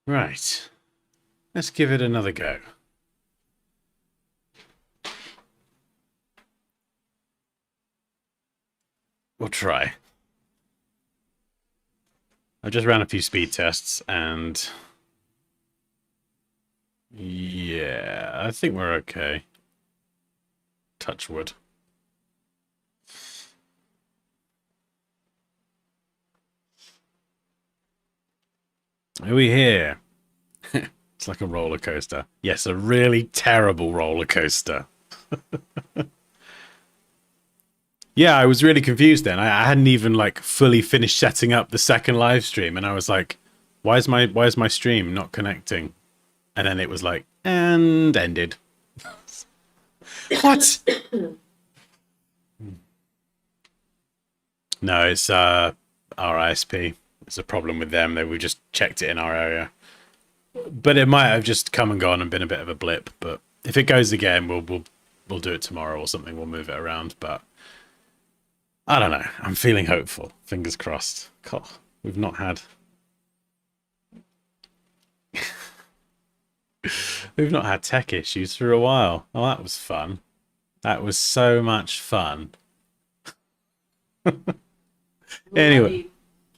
Right. Let's give it another go. We'll try. I've just ran a few speed tests and yeah, I think we're okay. Touch wood. Are we here? It's like a roller coaster. Yes, a really terrible roller coaster. Yeah, I was really confused then. I hadn't even like fully finished setting up the second live stream, and I was like, why is my stream not connecting? And then it was like, and ended. What? No, it's our ISP. It's a problem with them. We just checked it in our area. But it might have just come and gone and been a bit of a blip. But if it goes again, we'll do it tomorrow or something. We'll move it around. But I don't know. I'm feeling hopeful. Fingers crossed. God, we've not had tech issues for a while. Oh, that was fun. That was so much fun. Anyway.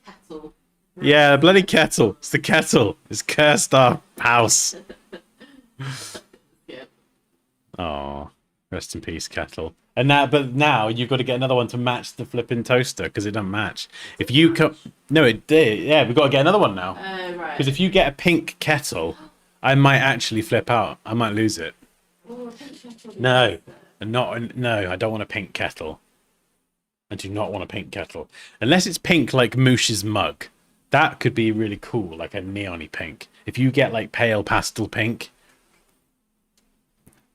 Kettle. Yeah, bloody kettle. It's the kettle. It's cursed our house. Yeah. Oh, rest in peace, kettle. And now, but now you've got to get another one to match the flipping toaster because it doesn't match. If you come, no, it did. Yeah, we've got to get another one now. Right. Because if you get a pink kettle, I might actually flip out. I might lose it. Oh, I think kettle No, no. I don't want a pink kettle. I do not want a pink kettle unless it's pink like Moosh's mug. That could be really cool, like a neon-y pink. If you get like pale pastel pink,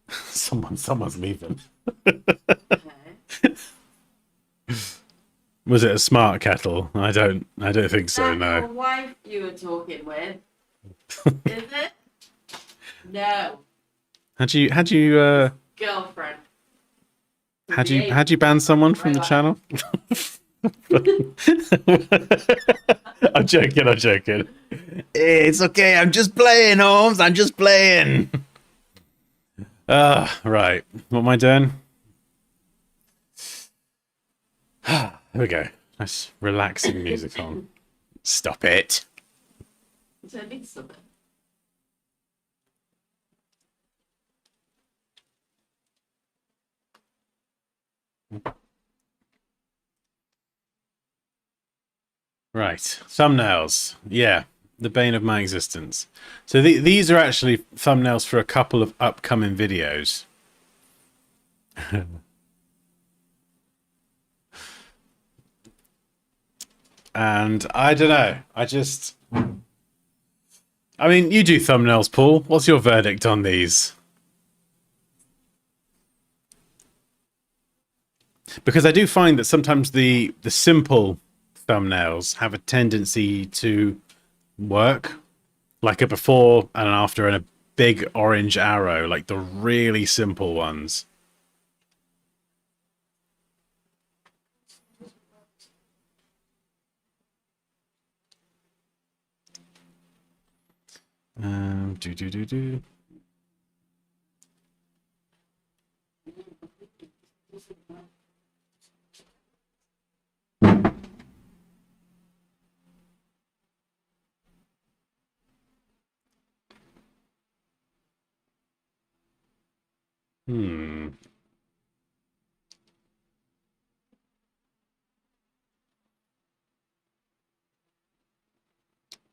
someone's leaving. Okay. Was it a smart kettle? I don't think so. That's your No. wife you were talking with, is it? No, Had you girlfriend. had you ban someone from the channel? I'm joking. It's okay. I'm just playing, Holmes. I'm just playing. Right. What am I doing? Here we go. Nice relaxing music on. Stop it. So I need something. Right. Thumbnails. Yeah. The bane of my existence. So these are actually thumbnails for a couple of upcoming videos. And I don't know. I mean, you do thumbnails, Paul. What's your verdict on these? Because I do find that sometimes the simple thumbnails have a tendency to work, like a before and an after and a big orange arrow, like the really simple ones. Do. Hmm.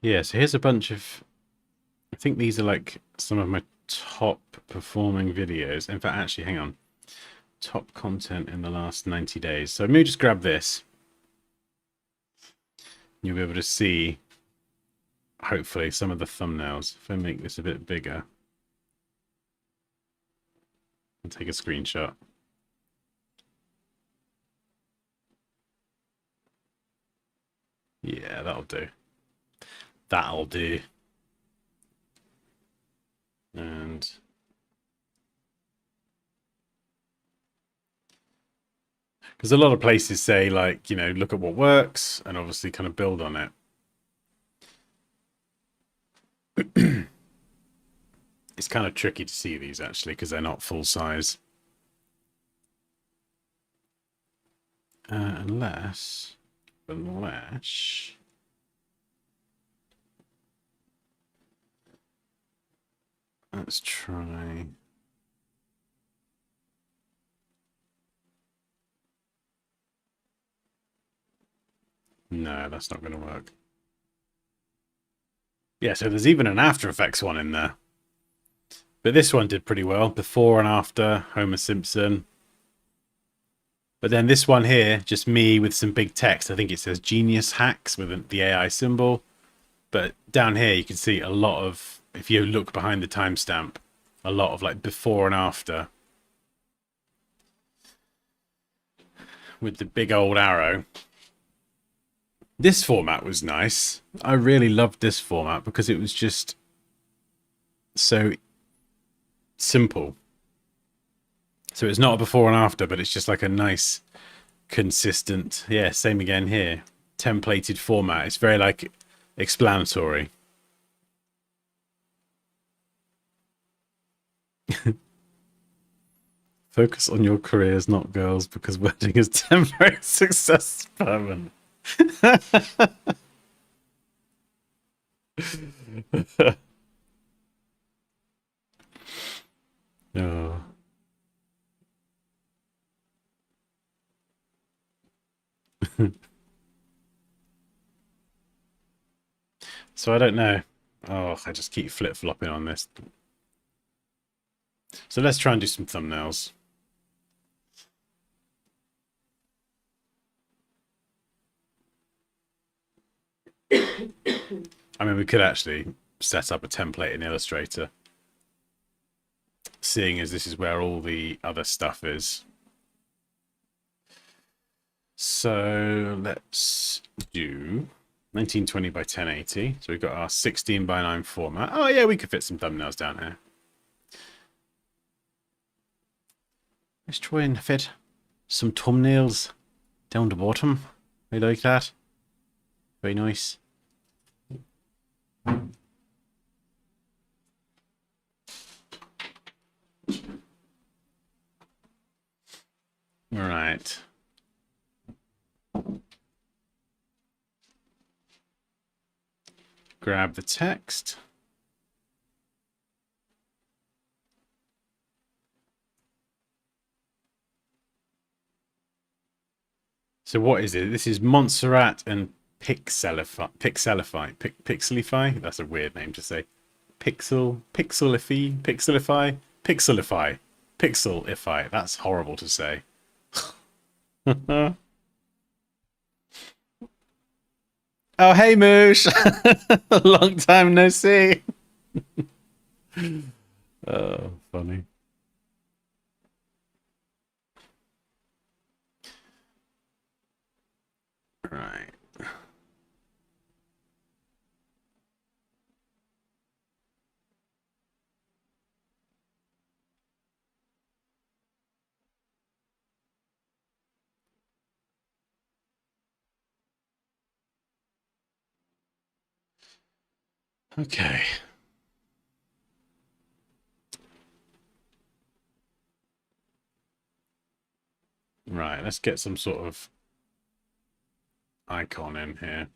Yeah, so here's a bunch of, I think these are like some of my top performing videos. In fact, actually, hang on. Top content in the last 90 days. So let me just grab this. You'll be able to see, hopefully, some of the thumbnails. If I make this a bit bigger. I'll take a screenshot. Yeah, that'll do. That'll do. And because a lot of places say, like, you know, look at what works and obviously kind of build on it. It's kind of tricky to see these actually because they're not full size. Unless. Let's try. No, that's not going to work. Yeah, so there's even an After Effects one in there. But this one did pretty well. Before and after, Homer Simpson. But then this one here, just me with some big text. I think it says Genius Hacks with the AI symbol. But down here, you can see a lot of, if you look behind the timestamp, a lot of like before and after. With the big old arrow. This format was nice. I really loved this format because it was just so simple. So it's not a before and after, but it's just like a nice, consistent, yeah, same again here, templated format. It's very like explanatory. Focus on your careers, not girls, because wedding is temporary, success is permanent. Oh. So I don't know. Oh, I just keep flip-flopping on this. So let's try and do some thumbnails. I mean, we could actually set up a template in Illustrator, seeing as this is where all the other stuff is. So let's do 1920 by 1080. So we've got our 16 by 9 format. Oh yeah, we could fit some thumbnails down here. Let's try and fit some thumbnails down the bottom. I like that. Very nice. All right. Grab the text. So what is it? This is Montserrat and Pixelify. That's a weird name to say. Pixelify. That's horrible to say. Oh, hey, Moosh. Long time no see. Oh, funny. Right. Okay. Right, let's get some sort of icon in here.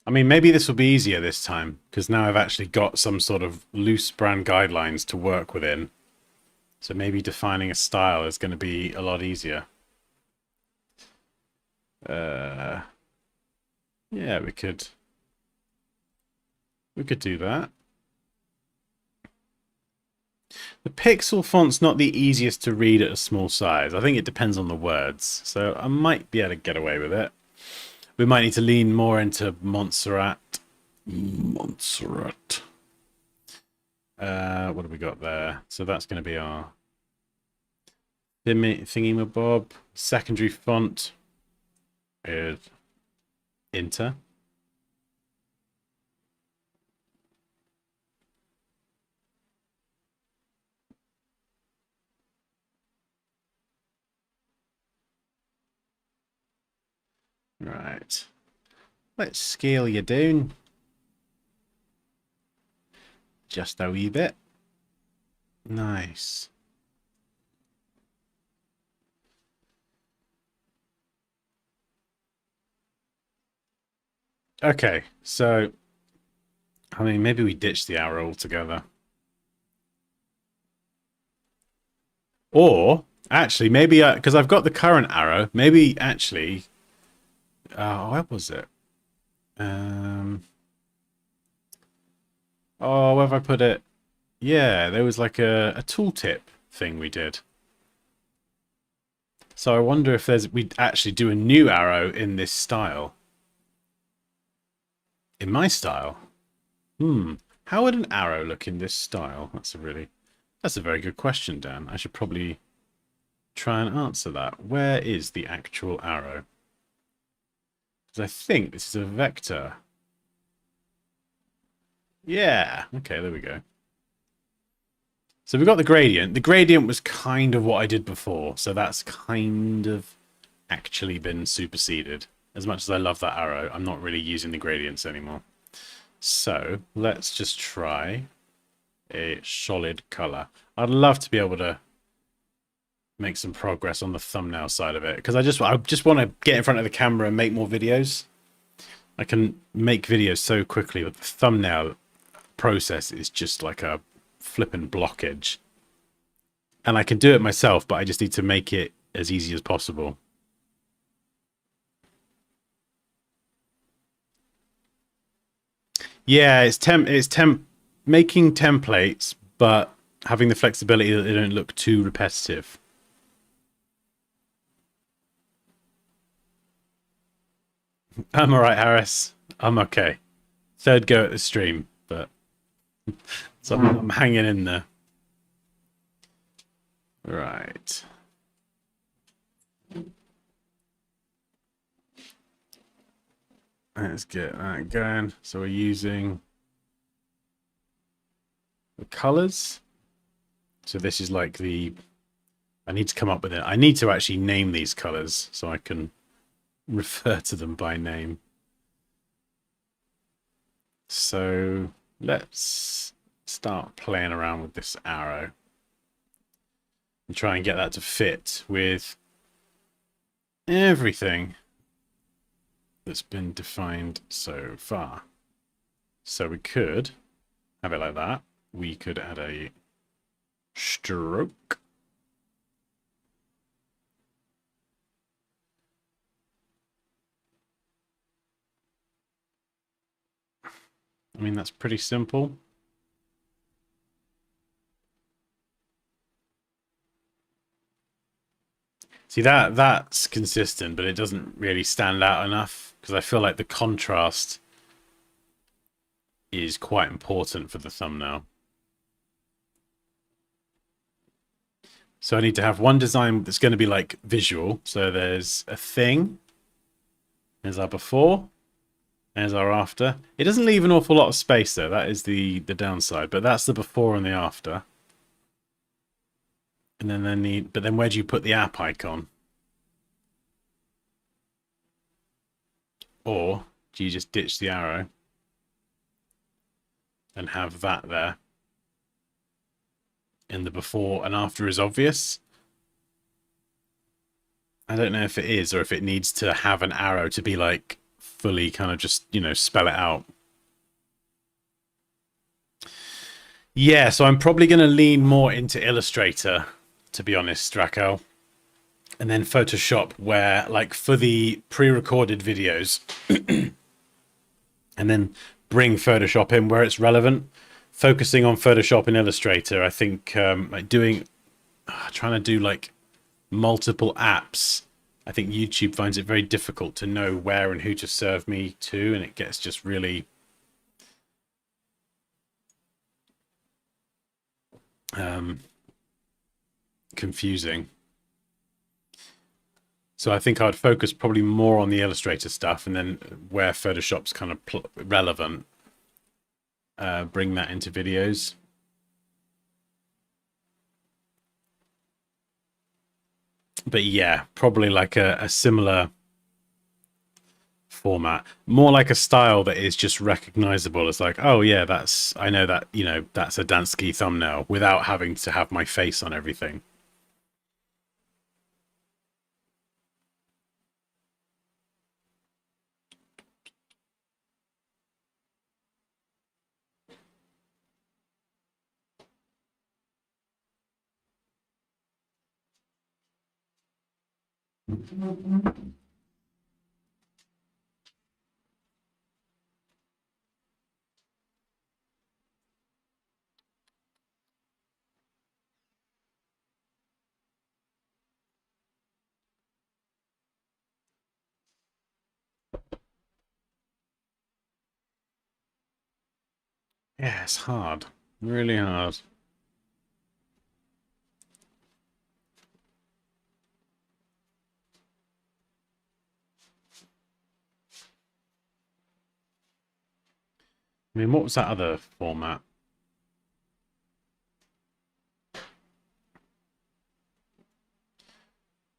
I mean, maybe this will be easier this time, because now I've actually got some sort of loose brand guidelines to work within. So maybe defining a style is going to be a lot easier. Yeah, we could do that. The pixel font's not the easiest to read at a small size. I think it depends on the words. So I might be able to get away with it. We might need to lean more into Montserrat. Montserrat. What have we got there? So that's going to be our thingy-mabob. Secondary font is Inter. Right. Let's scale you down. Just a wee bit. Nice. Okay, so I mean, maybe we ditch the arrow altogether. Or actually, maybe because I've got the current arrow, maybe actually, where was it? Oh, where have I put it? Yeah, there was like a tooltip thing we did. So I wonder if we'd actually do a new arrow in this style. In my style? How would an arrow look in this style? That's a very good question, Dan. I should probably try and answer that. Where is the actual arrow? Because I think this is a vector. Yeah. Okay, there we go. So we've got the gradient. The gradient was kind of what I did before. So that's kind of actually been superseded. As much as I love that arrow, I'm not really using the gradients anymore. So let's just try a solid color. I'd love to be able to make some progress on the thumbnail side of it, because I just want to get in front of the camera and make more videos. I can make videos so quickly, but the thumbnail process is just like a flipping blockage. And I can do it myself, but I just need to make it as easy as possible. Yeah, it's making templates, but having the flexibility that they don't look too repetitive. I'm all right, Harris. I'm okay. Third go at the stream, but so I'm hanging in there. Right. Let's get that going. So we're using the colors. So this is like I need to come up with it. I need to actually name these colors so I can refer to them by name. So let's start playing around with this arrow and try and get that to fit with everything that's been defined so far. So we could have it like that. We could add a stroke. I mean, that's pretty simple. See, that's consistent, but it doesn't really stand out enough because I feel like the contrast is quite important for the thumbnail. So I need to have one design that's going to be like visual. So there's a thing. There's our before. There's our after. It doesn't leave an awful lot of space though. That is the downside. But that's the before and the after. And then but then where do you put the app icon? Or do you just ditch the arrow and have that there? And the before and after is obvious. I don't know if it is or if it needs to have an arrow to be like fully kind of just, spell it out. Yeah, so I'm probably going to lean more into Illustrator, to be honest, Draco. And then Photoshop, where, like, for the pre-recorded videos, and then bring Photoshop in where it's relevant. Focusing on Photoshop and Illustrator, I think, like trying to do, like, multiple apps, I think YouTube finds it very difficult to know where and who to serve me to, and it gets just really confusing. So I think I'd focus probably more on the Illustrator stuff, and then where Photoshop's kind of relevant, bring that into videos. But yeah, probably like a similar format, more like a style that is just recognizable as like, oh yeah, I know that, you know, that's a Dansky thumbnail without having to have my face on everything. Yeah, it's hard. Really hard. I mean, what was that other format?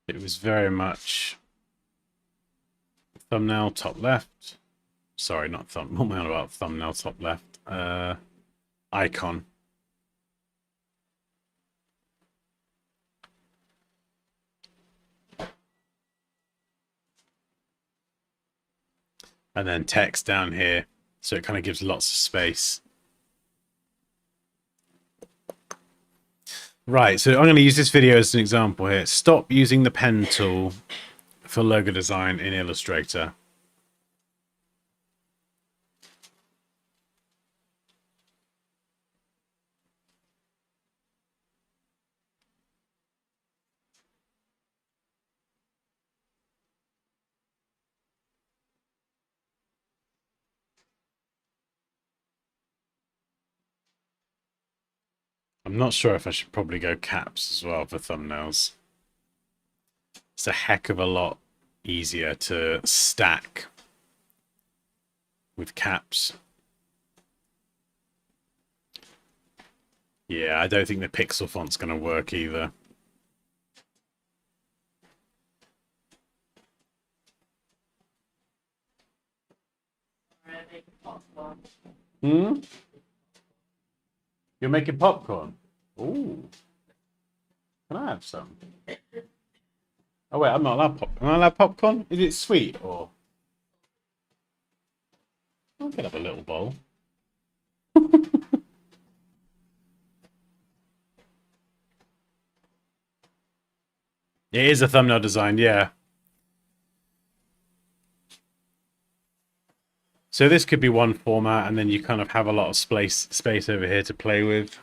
It was very much thumbnail top left. Sorry, not thumb. What am I on about? Thumbnail top left. Icon. And then text down here. So it kind of gives lots of space. Right, so I'm going to use this video as an example here. Stop using the pen tool for logo design in Illustrator. I'm not sure if I should probably go caps as well for thumbnails. It's a heck of a lot easier to stack with caps. Yeah, I don't think the pixel font's going to work either. Hmm? You're making popcorn? Ooh. Can I have some? Oh wait, I'm not allowed pop. Am I allowed popcorn? Is it sweet or? I could have a little bowl. It is a thumbnail design, yeah. So this could be one format, and then you kind of have a lot of space over here to play with.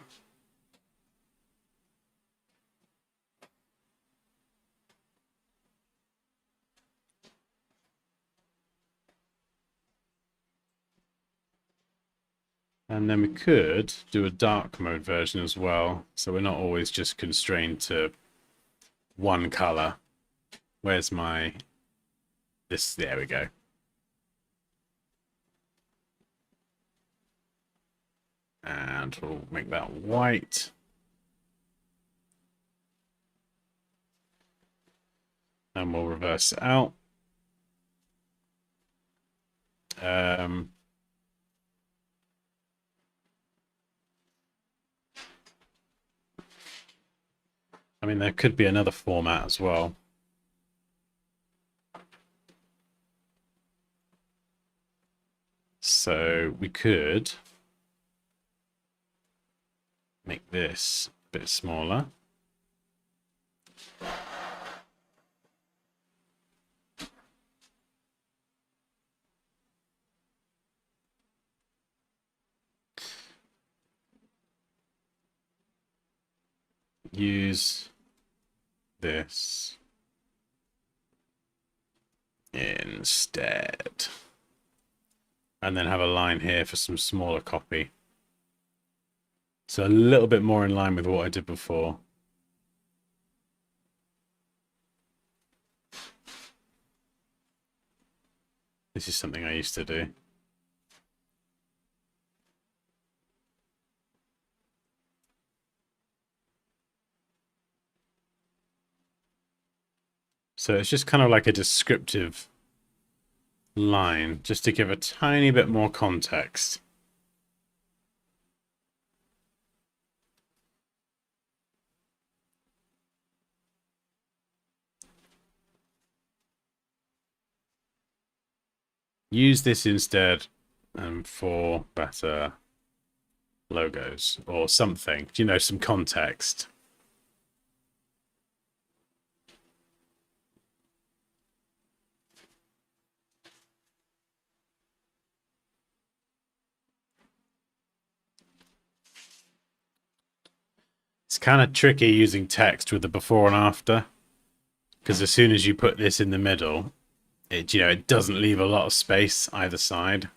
And then we could do a dark mode version as well, so we're not always just constrained to one color. Where's my this? There we go. And we'll make that white. And we'll reverse it out. I mean, there could be another format as well. So we could make this a bit smaller. Use this instead. And then have a line here for some smaller copy. So a little bit more in line with what I did before. This is something I used to do. So it's just kind of like a descriptive line just to give a tiny bit more context. Use this instead for better logos or something, you know, some context. It's kind of tricky using text with the before and after, because as soon as you put this in the middle, it doesn't leave a lot of space either side.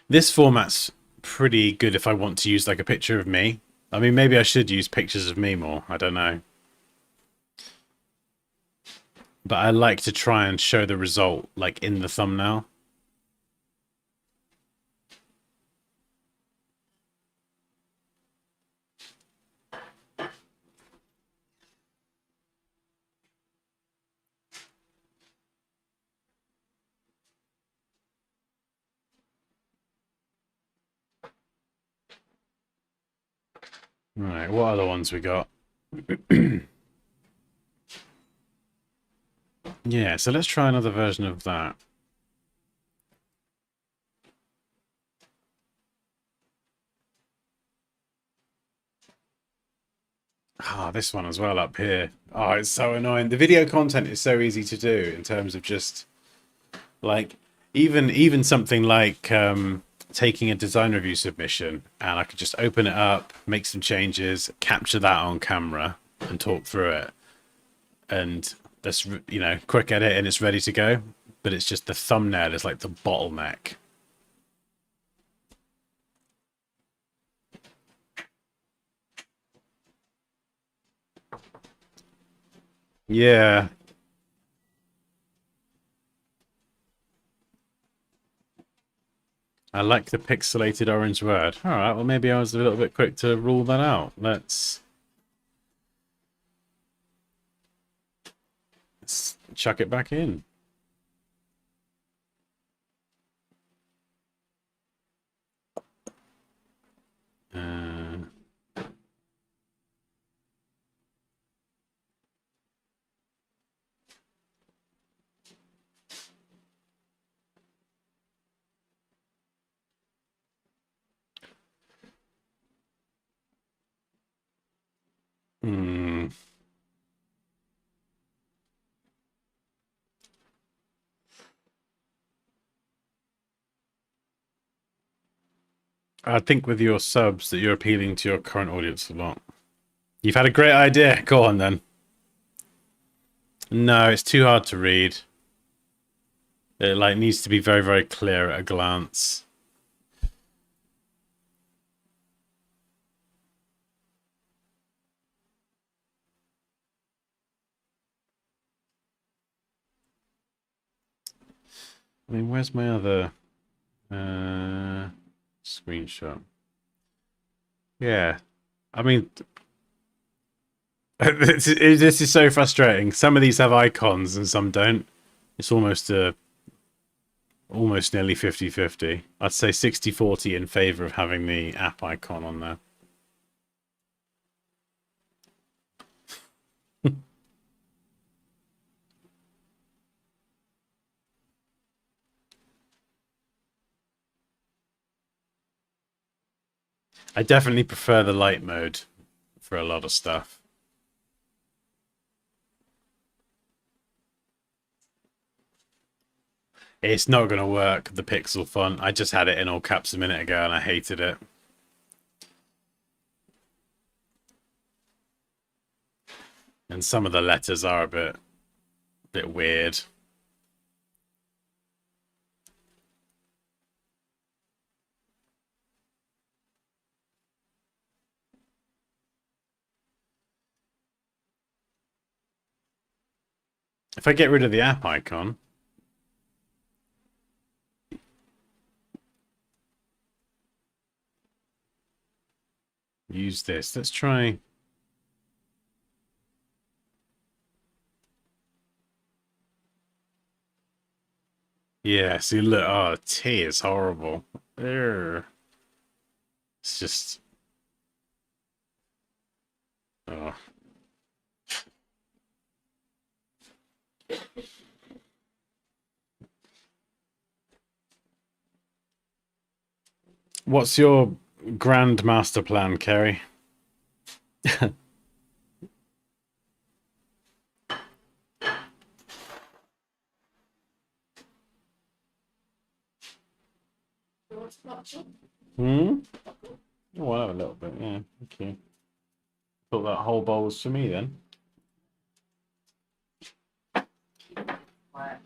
This format's pretty good if I want to use like a picture of me. I mean, maybe I should use pictures of me more. I don't know. But I like to try and show the result like in the thumbnail. Right, what other ones we got? Yeah, so let's try another version of that. Ah, this one as well up here. Oh, it's so annoying. The video content is so easy to do in terms of just like even something like taking a design review submission and I could just open it up, make some changes, capture that on camera and talk through it. And that's, quick edit and it's ready to go. But it's just the thumbnail is like the bottleneck. Yeah. I like the pixelated orange word. All right, well, maybe I was a little bit quick to rule that out. Let's chuck it back in. Uh, hmm. I think with your subs that you're appealing to your current audience a lot. You've had a great idea. Go on then. No, it's too hard to read. It like needs to be very, very clear at a glance. I mean, where's my other screenshot? Yeah. I mean, this is so frustrating. Some of these have icons and some don't. It's almost nearly 50-50. I'd say 60-40 in favor of having the app icon on there. I definitely prefer the light mode for a lot of stuff. It's not going to work, the pixel font. I just had it in all caps a minute ago and I hated it. And some of the letters are a bit weird. If I get rid of the app icon, use this. Let's try. Yeah, see, look, oh, T is horrible. Urgh. It's just, oh. What's your grand master plan, Kerry? Hmm? Oh, I'll have a little bit, yeah. Okay. Thought that whole bowl was for me then. What?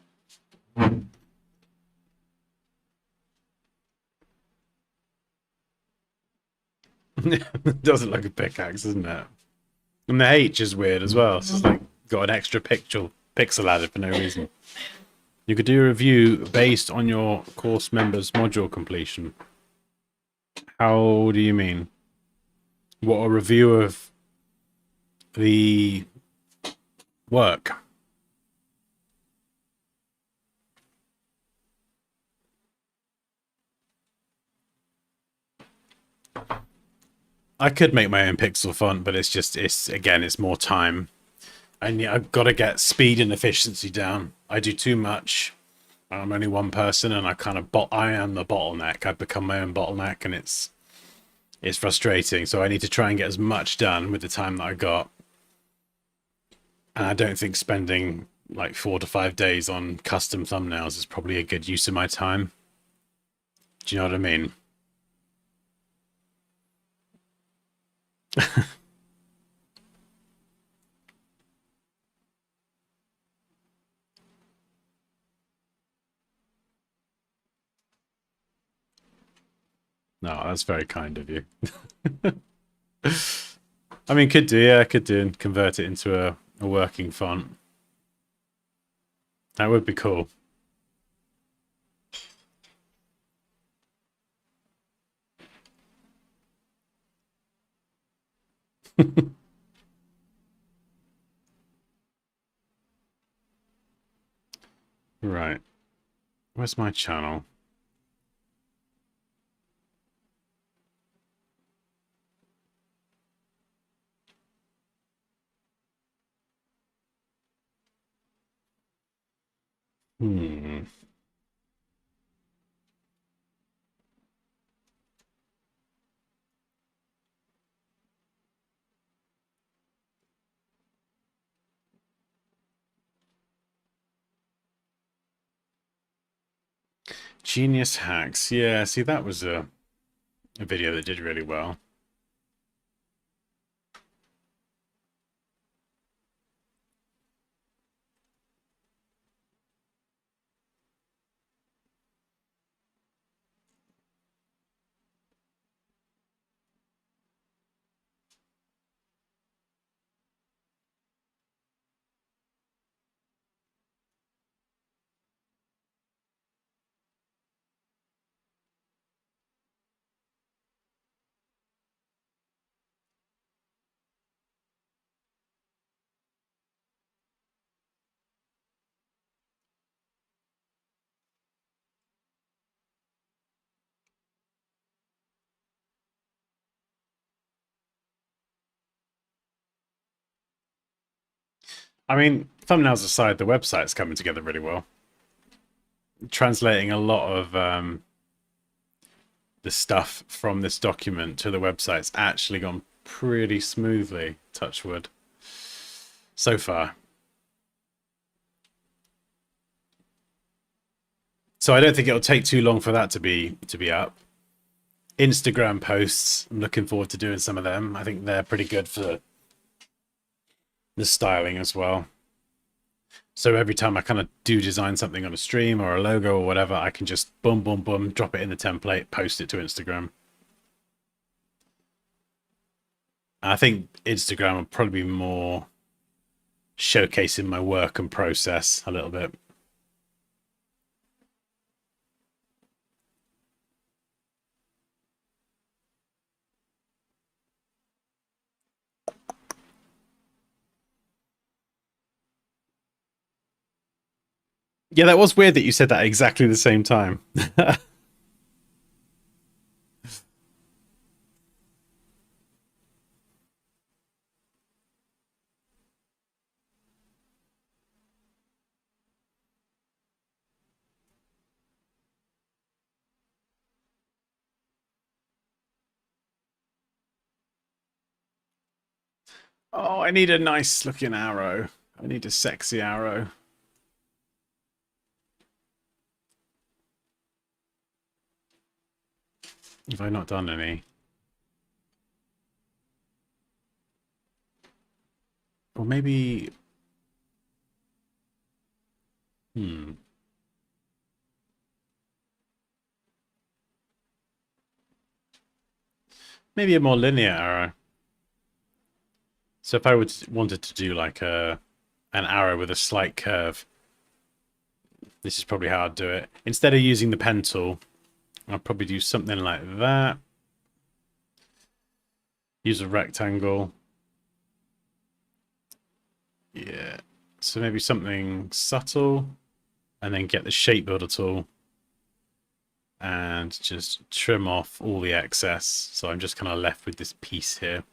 It doesn't look a pickaxe, doesn't it? And the H is weird as well. It's just like got an extra pixel added for no reason. You could do a review based on your course members' module completion. How do you mean? What, a review of the work? I could make my own pixel font, but it's more time. And yeah, I've got to get speed and efficiency down. I do too much. I'm only one person, and I am the bottleneck. I've become my own bottleneck, and it's frustrating. So I need to try and get as much done with the time that I got. And I don't think spending like 4 to 5 days on custom thumbnails is probably a good use of my time. Do you know what I mean? No, that's very kind of you. I mean, could do and convert it into a working font. That would be cool. Right. Where's my channel? Hmm. Genius hacks. Yeah, see, that was a video that did really well. I mean, thumbnails aside, the website's coming together really well. Translating a lot of the stuff from this document to the website's actually gone pretty smoothly, touch wood, so far. So I don't think it'll take too long for that to be up. Instagram posts, I'm looking forward to doing some of them. I think they're pretty good for the styling as well. So every time I kind of do design something on a stream or a logo or whatever, I can just boom, boom, boom, drop it in the template, post it to Instagram. I think Instagram will probably be more showcasing my work and process a little bit. Yeah, that was weird that you said that at exactly the same time. Oh, I need a nice looking arrow. I need a sexy arrow. Have I not done any? Or maybe... Hmm. Maybe a more linear arrow. So if I wanted to do like an arrow with a slight curve, this is probably how I'd do it. Instead of using the pen tool, I'll probably do something like that. Use a rectangle. Yeah. So maybe something subtle. And then get the shape builder tool. And just trim off all the excess. So I'm just kind of left with this piece here.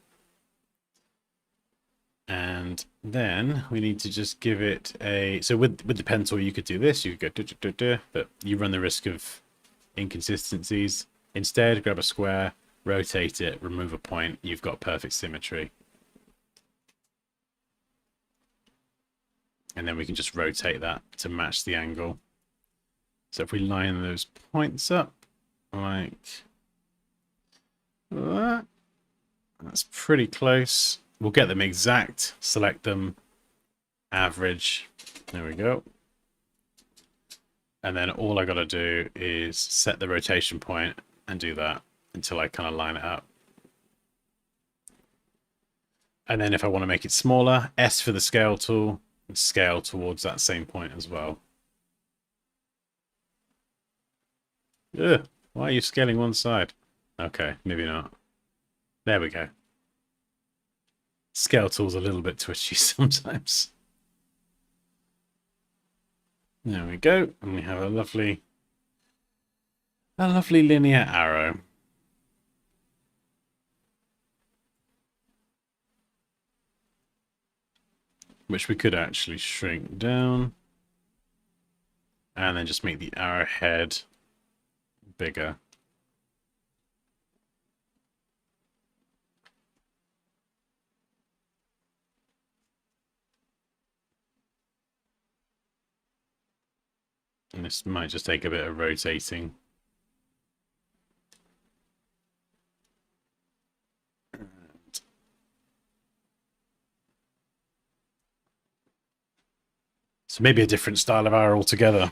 And then we need to just give it a... So with the pen tool, you could do this. You could go... But you run the risk of inconsistencies. Instead, grab a square, rotate it, remove a point. You've got perfect symmetry. And then we can just rotate that to match the angle. So if we line those points up like that, that's pretty close. We'll get them exact, select them, average. There we go. And then all I got to do is set the rotation point and do that until I kind of line it up. And then if I want to make it smaller, S for the scale tool, and scale towards that same point as well. Ugh, why are you scaling one side? Okay, maybe not. There we go. Scale tool's a little bit twitchy sometimes. There we go, and we have a lovely linear arrow. Which we could actually shrink down. And then just make the arrowhead bigger. And this might just take a bit of rotating. So maybe a different style of arrow altogether.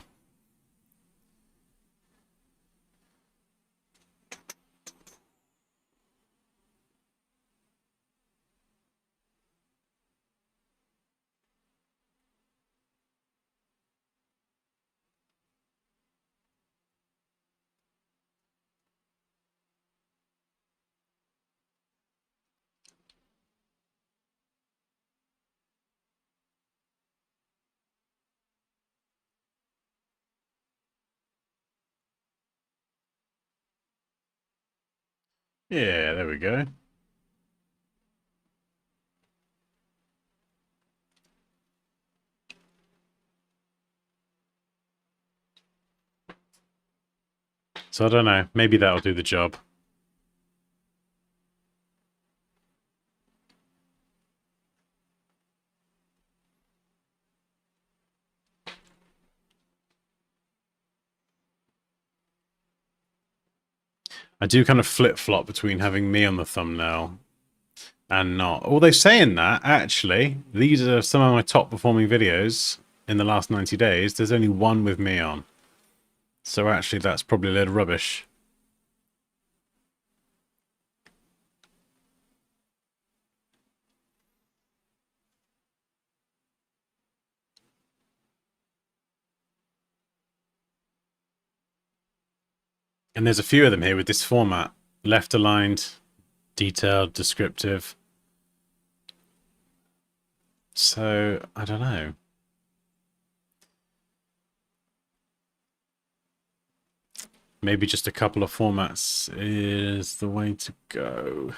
Yeah, there we go. So I don't know, maybe that'll do the job. I do kind of flip-flop between having me on the thumbnail and not. Although saying that, actually, these are some of my top performing videos in the last 90 days. There's only one with me on. So actually, that's probably a little rubbish. And there's a few of them here with this format. Left aligned, detailed, descriptive. So, I don't know. Maybe just a couple of formats is the way to go.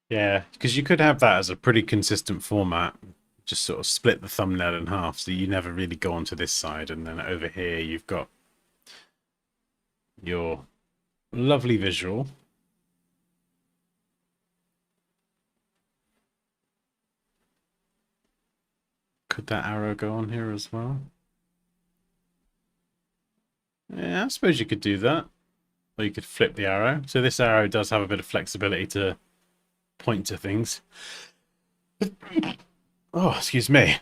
Yeah, because you could have that as a pretty consistent format. Just sort of split the thumbnail in half, so you never really go onto this side, and then over here you've got your lovely visual. Could that arrow go on here as well? Yeah, I suppose you could do that. Or you could flip the arrow. So this arrow does have a bit of flexibility to point to things. Oh, excuse me.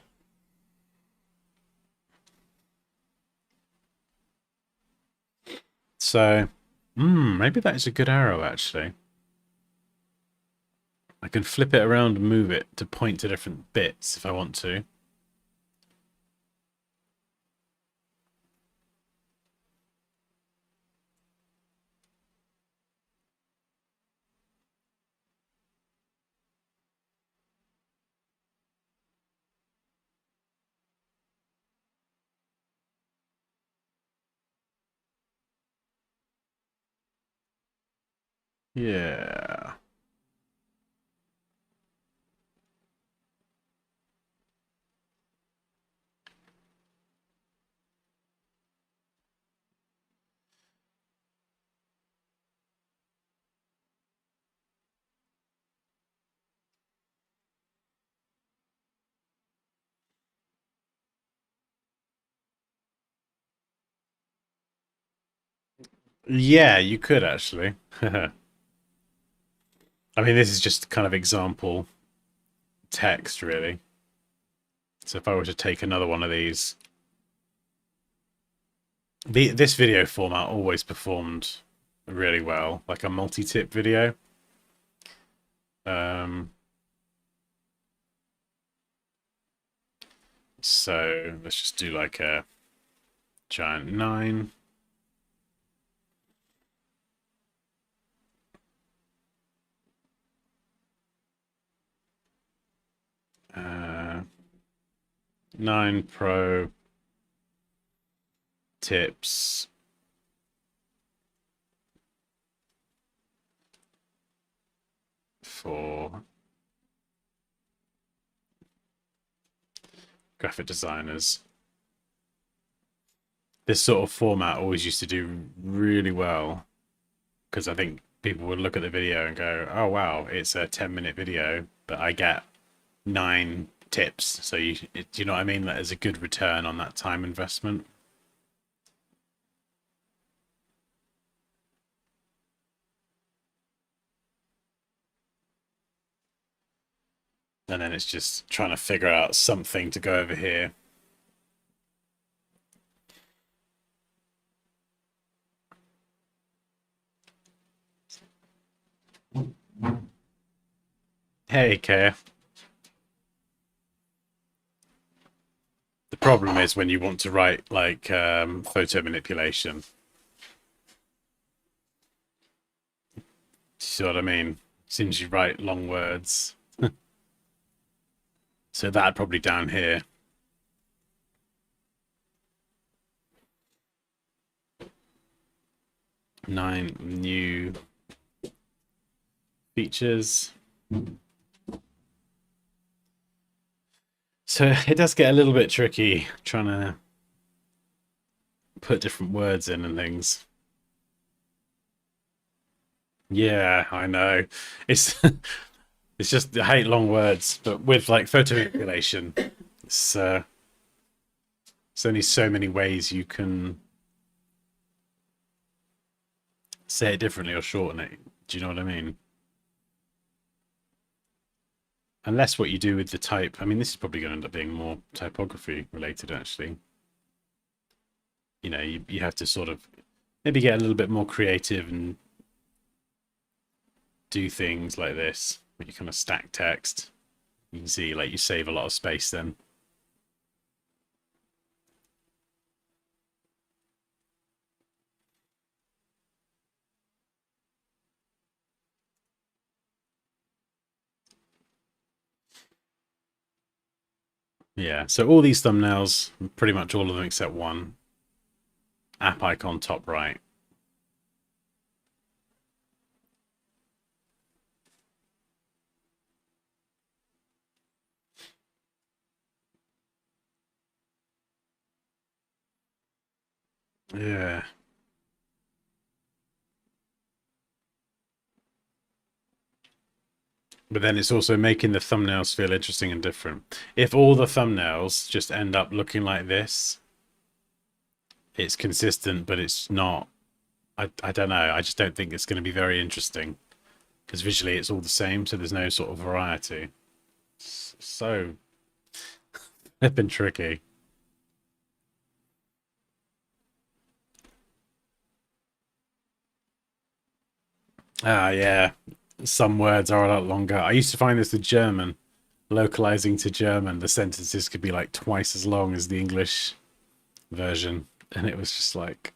So, maybe that is a good arrow, actually. I can flip it around and move it to point to different bits if I want to. Yeah. Yeah, you could actually. I mean, this is just kind of example text, really. So if I were to take another one of these, this video format always performed really well, like a multi-tip video. So let's just do like a giant 9. Uh, 9 Pro tips for graphic designers. This sort of format always used to do really well because I think people would look at the video and go, "Oh wow, it's a 10-minute video, but I get 9 tips." So do you know what I mean? That is a good return on that time investment. And then it's just trying to figure out something to go over here. Hey, Kay. The problem is when you want to write like photo manipulation. Do you see what I mean? As soon as you write long words. So that probably down here. 9 new features. So it does get a little bit tricky trying to put different words in and things. Yeah, I know. It's it's just I hate long words, but with like photo manipulation, it's there's only so many ways you can say it differently or shorten it. Do you know what I mean? Unless what you do with the type, I mean, this is probably going to end up being more typography related, actually. You know, you have to sort of maybe get a little bit more creative and do things like this, where you kind of stack text. You can see, like, you save a lot of space then. Yeah, so all these thumbnails, pretty much all of them except one, app icon top right. Yeah. But then it's also making the thumbnails feel interesting and different. If all the thumbnails just end up looking like this, it's consistent, but it's not. I don't know. I just don't think it's going to be very interesting because visually it's all the same, so there's no sort of variety. So they've been tricky. Ah, yeah. Some words are a lot longer. I used to find this with German, localizing to German, the sentences could be like twice as long as the English version, and it was just like,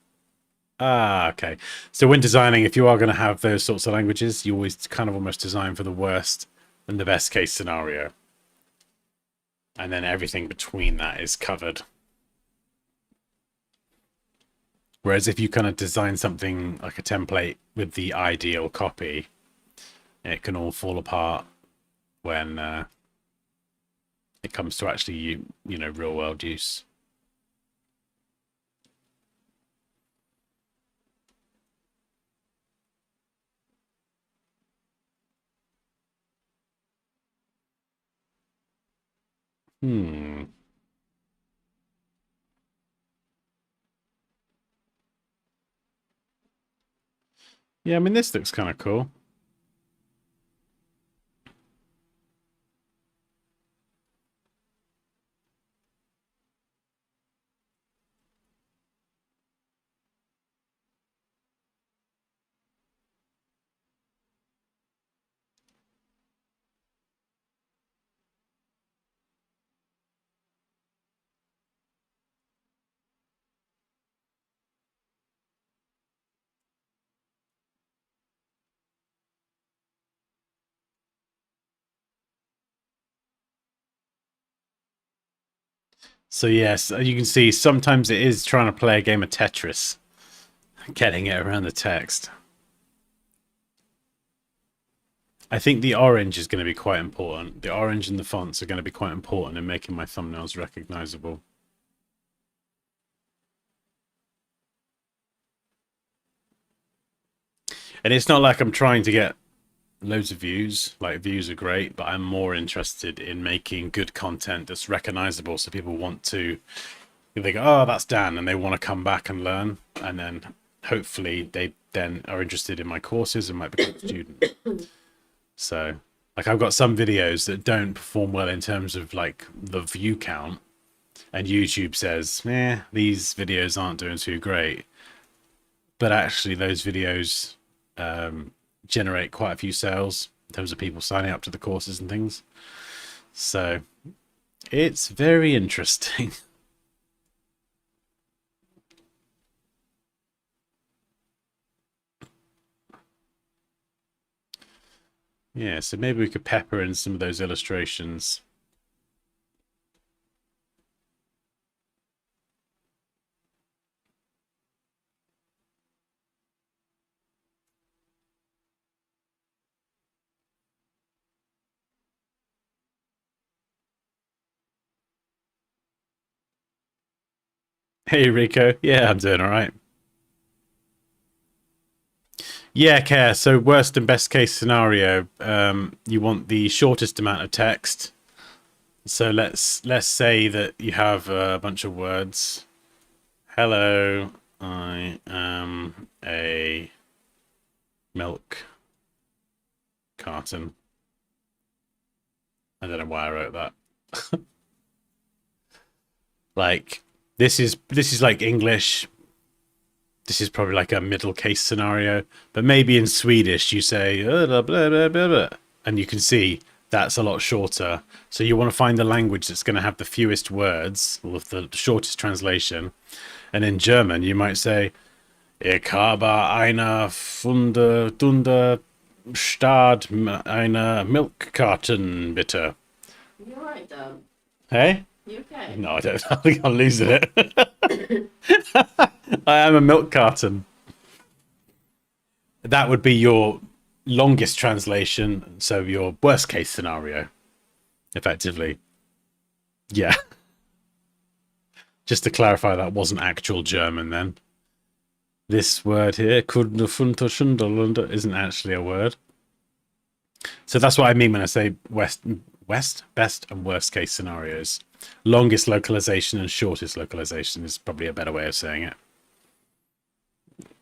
ah, okay. So when designing, if you are going to have those sorts of languages, you always kind of almost design for the worst and the best case scenario. And then everything between that is covered. Whereas if you kind of design something like a template with the ideal copy, it can all fall apart when it comes to actually, you know, real world use. Hmm. Yeah, I mean, this looks kind of cool. So yes, you can see sometimes it is trying to play a game of Tetris, getting it around the text. I think the orange is going to be quite important. The orange and the fonts are going to be quite important in making my thumbnails recognizable. And it's not like I'm trying to get loads of views. Like, views are great, but I'm more interested in making good content that's recognizable so people want to, they go, oh, that's Dan, and they want to come back and learn. And then hopefully they then are interested in my courses and might become a student. So, like, I've got some videos that don't perform well in terms of like the view count, and YouTube says, these videos aren't doing too great. But actually, those videos generate quite a few sales in terms of people signing up to the courses and things. So it's very interesting. Yeah, so maybe we could pepper in some of those illustrations. Hey, Rico. Yeah, I'm doing all right. Yeah, Care. So worst and best case scenario, you want the shortest amount of text. So let's say that you have a bunch of words. Hello, I am a milk carton. I don't know why I wrote that. Like this is like English. This is probably like a middle case scenario, but maybe in Swedish you say blah, blah, blah, blah, blah, and you can see that's a lot shorter. So you want to find the language that's going to have the fewest words, or the shortest translation. And in German, you might say, Ich habe eine Stunde statt eine Milchkarten, bitte. You're right, Dan. Hey? You okay? No, I don't. I think I'm losing it. I am a milk carton. That would be your longest translation, so your worst case scenario, effectively. Yeah. Just to clarify, that wasn't actual German then. This word here, isn't actually a word. So that's what I mean when I say west, best, and worst case scenarios. Longest localization and shortest localization is probably a better way of saying it.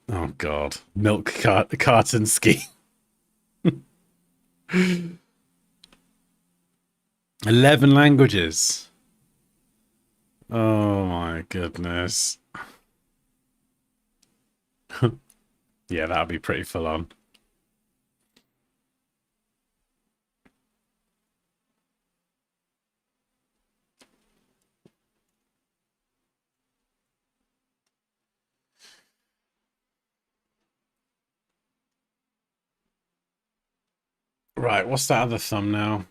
Oh God, carton ski. 11 languages. Oh my goodness. Yeah, that'll be pretty full on. Right, what's that other thumbnail?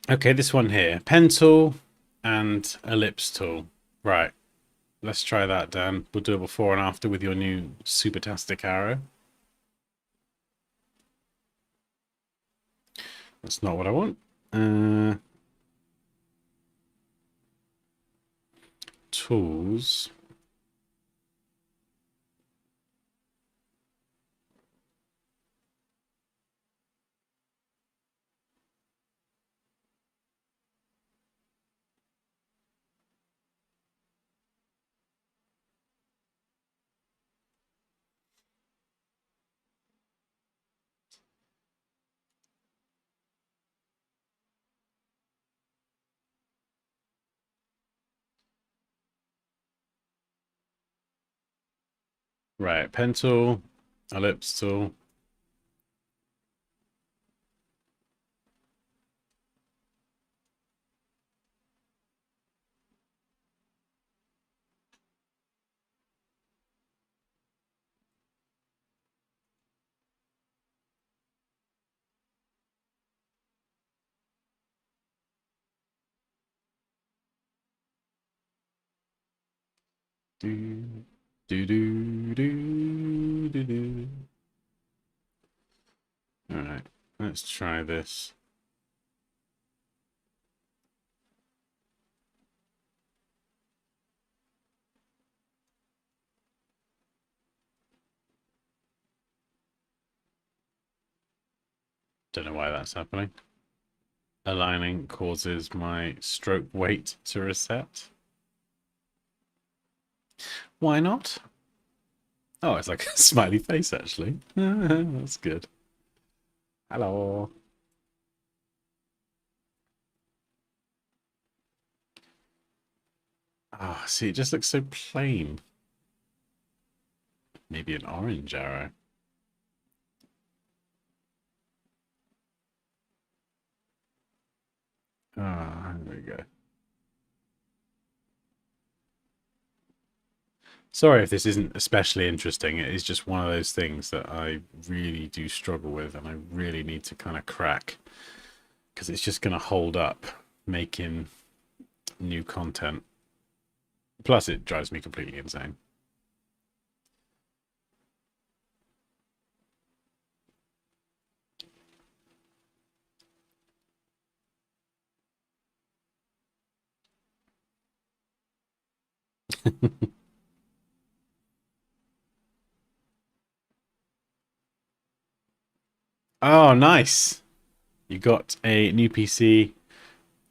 Okay, this one here. Pen tool and ellipse tool. Right, let's try that, Dan. We'll do a before and after with your new Supertastic arrow. That's not what I want. Tools. Right, pen tool, ellipse tool. Do, do, do, do, do, do. All right, let's try this. Don't know why that's happening. Aligning causes my stroke weight to reset. Why not? Oh, it's like a smiley face, actually. That's good. Hello. Ah, oh, see, it just looks so plain. Maybe an orange arrow. Ah, there we go. Sorry if this isn't especially interesting. It is just one of those things that I really do struggle with and I really need to kind of crack because it's just going to hold up making new content. Plus, it drives me completely insane. Oh, nice. You got a new PC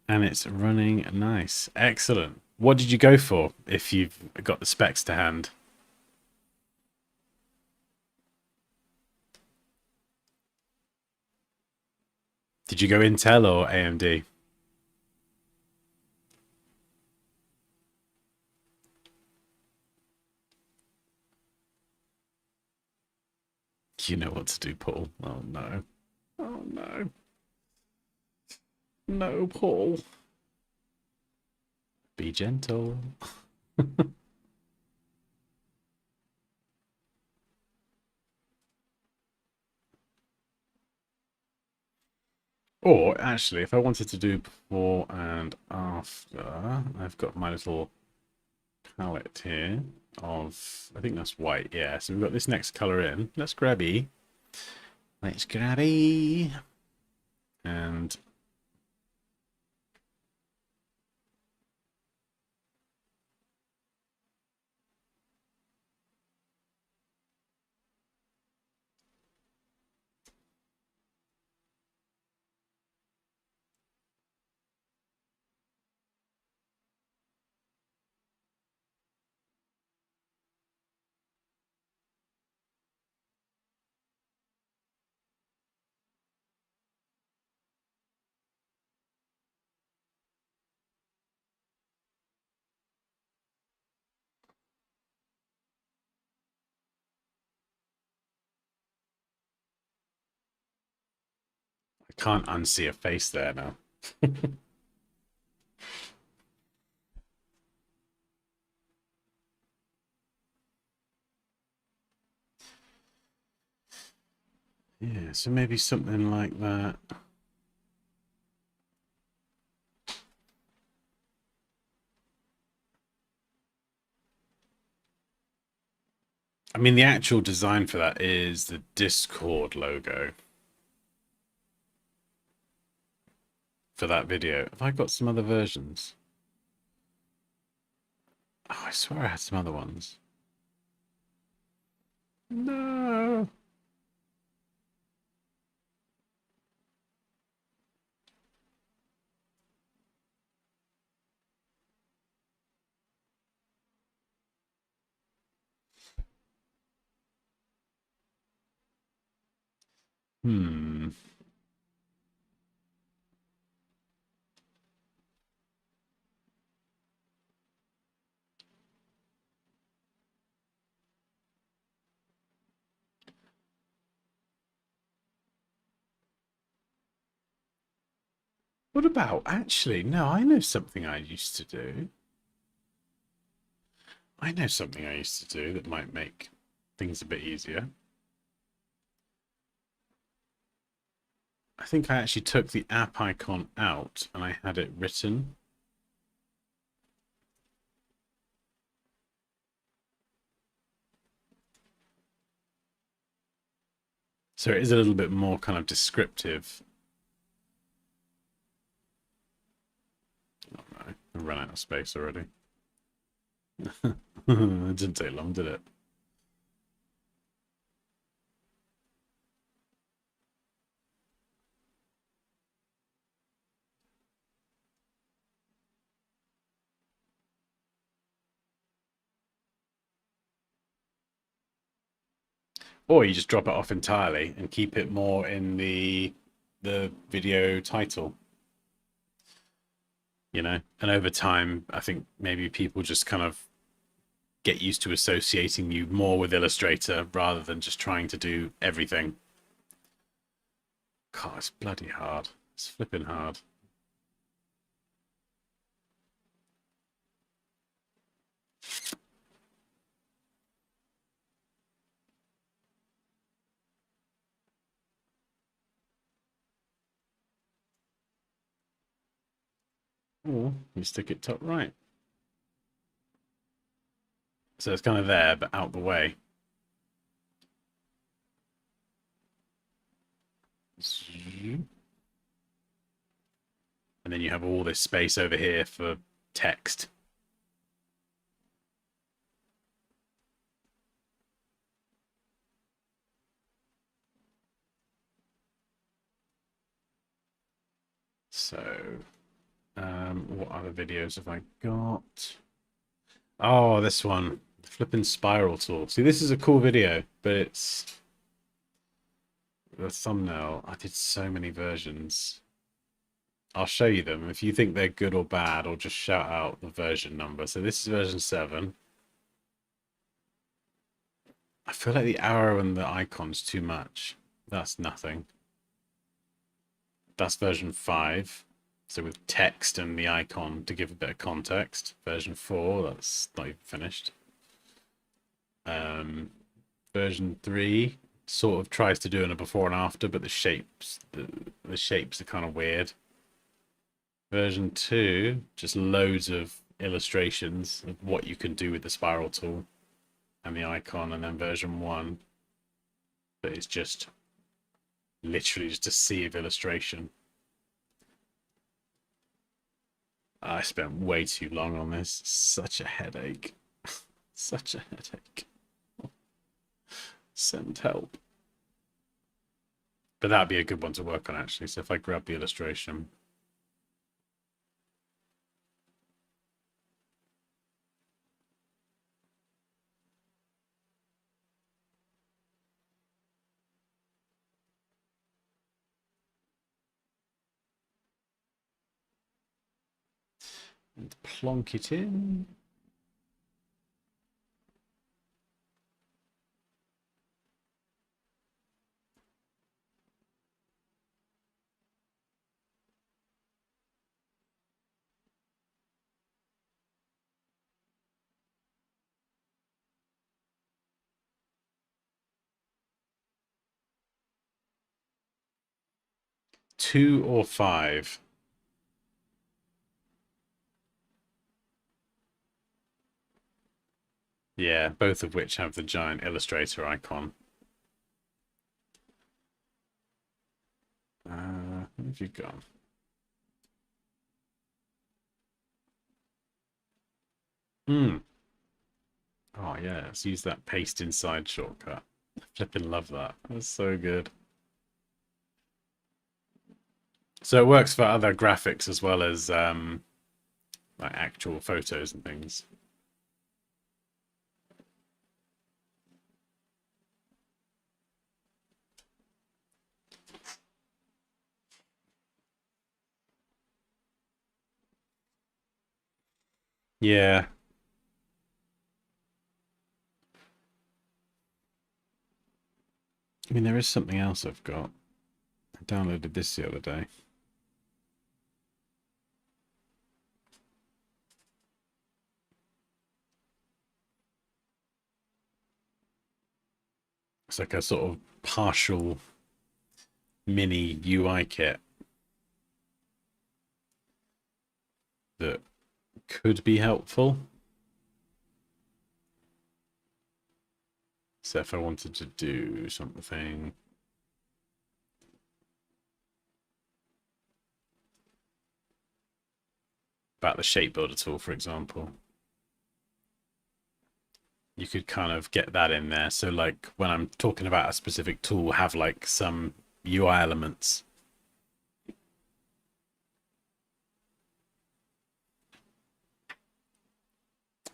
and it's running nice. Excellent. What did you go for if you've got the specs to hand? Did you go Intel or AMD? You know what to do, Paul. Oh no. Oh no. No, Paul. Be gentle. Or actually, if I wanted to do before and after, I've got my little palette here of, I think that's white, yeah. So we've got this next color in. Let's grabby. Let's grabby. And I can't unsee a face there now. Yeah, so maybe something like that. I mean, the actual design for that is the Discord logo for that video. Have I got some other versions? Oh, I swear I had some other ones. No. Hmm. What about, actually, no, I know something I used to do. I know something I used to do that might make things a bit easier. I think I actually took the app icon out and I had it written. So it is a little bit more kind of descriptive. Oh no, I ran out of space already. It didn't take long, did it? Or you just drop it off entirely and keep it more in the video title, you know? And over time, I think maybe people just kind of get used to associating you more with Illustrator rather than just trying to do everything. God, it's bloody hard. It's flipping hard. Or you stick it top right. So it's kind of there, but out the way. And then you have all this space over here for text. So, what other videos have I got? Oh, this one, the flipping spiral tool. See, this is a cool video, but it's the thumbnail. I did so many versions. I'll show you them. If you think they're good or bad, or just shout out the version number. So this is version 7. I feel like the arrow and the icon's too much. That's nothing. That's version 5. So with text and the icon to give a bit of context. Version 4, that's not even finished. Version 3 sort of tries to do in a before and after, but the shapes are kind of weird. Version 2, just loads of illustrations of what you can do with the spiral tool and the icon, and then version 1 that is just literally just a sea of illustration. I spent way too long on this. Such a headache. Such a headache. Send help. But that'd be a good one to work on, actually. So if I grab the illustration. And plonk it in. Two or five. Yeah, both of which have the giant Illustrator icon. What have you got? Hmm. Oh yeah, let's use that paste inside shortcut. I flipping love that. That's so good. So it works for other graphics as well as like actual photos and things. Yeah. I mean, there is something else I've got. I downloaded this the other day. It's like a sort of partial mini UI kit that could be helpful. So if I wanted to do something about the shape builder tool, for example, you could kind of get that in there. So like when I'm talking about a specific tool, have like some UI elements.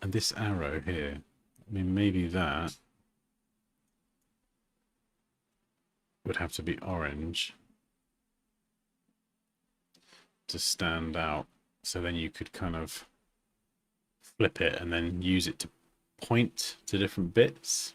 And this arrow here, I mean, maybe that would have to be orange to stand out. So then you could kind of flip it and then use it to point to different bits.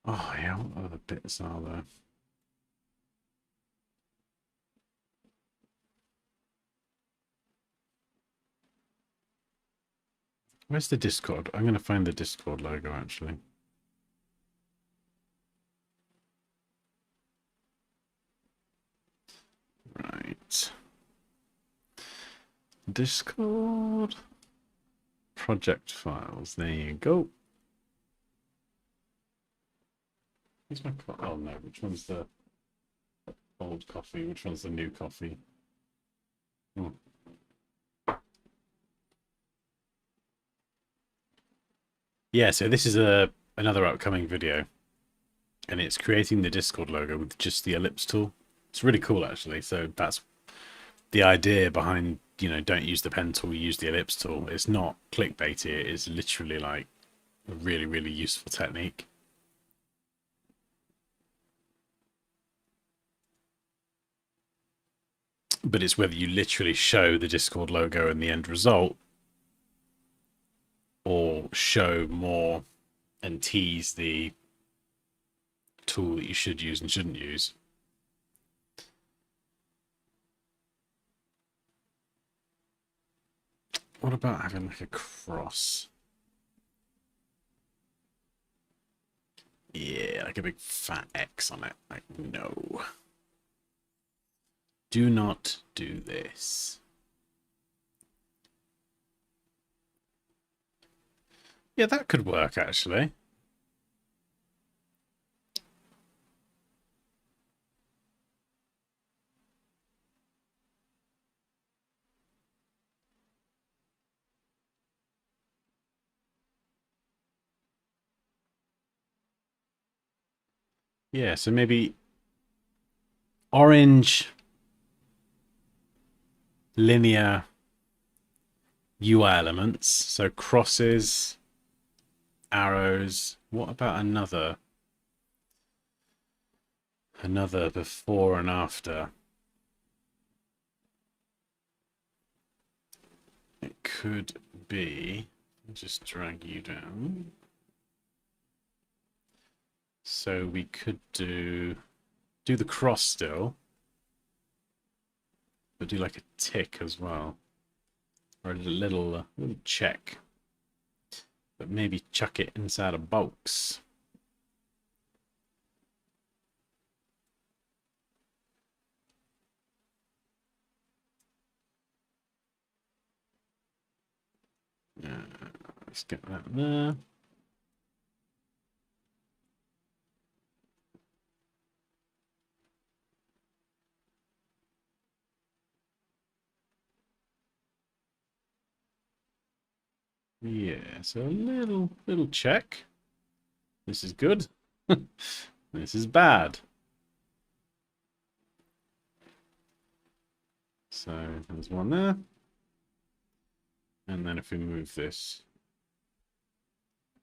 Oh yeah, what other bits are there? Where's the Discord? I'm going to find the Discord logo, actually. Right. Discord. Project files. There you go. Where's my oh no, which one's the old coffee? Which one's the new coffee? Hmm. Yeah, so this is another upcoming video. and it's creating the Discord logo with just the ellipse tool. It's really cool, actually. So that's the idea behind, you know, don't use the pen tool, use the ellipse tool. It's not clickbaity. It is literally like a really, really useful technique. But it's whether you literally show the Discord logo and the end result, or show more and tease the tool that you should use and shouldn't use. What about having like a cross? Yeah, like a big fat X on it. Like, no. Do not do this. Yeah, that could work, actually. Yeah, so maybe orange linear UI elements. So crosses, arrows. What about another before and after? It could be, just drag you down. So we could do the cross still, but do like a tick as well, or a little check, but maybe chuck it inside a box. Let's get that there. Yeah, so a little check. This is good. This is bad. So there's one there. And then if we move this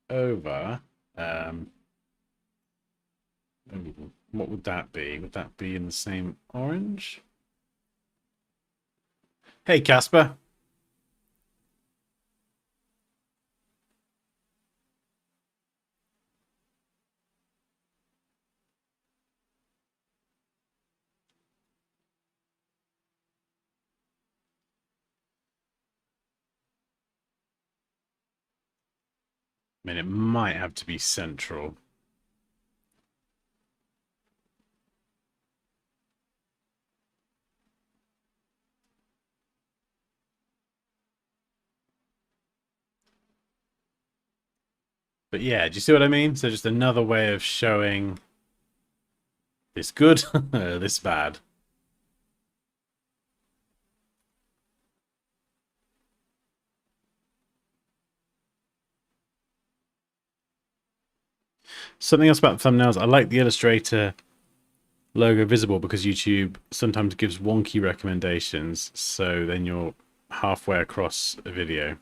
over, what would that be? Would that be in the same orange? Hey, Casper. I mean, it might have to be central. But yeah, do you see what I mean? So just another way of showing this good, this bad. Something else about thumbnails. I like the Illustrator logo visible because YouTube sometimes gives wonky recommendations. So then you're halfway across a video.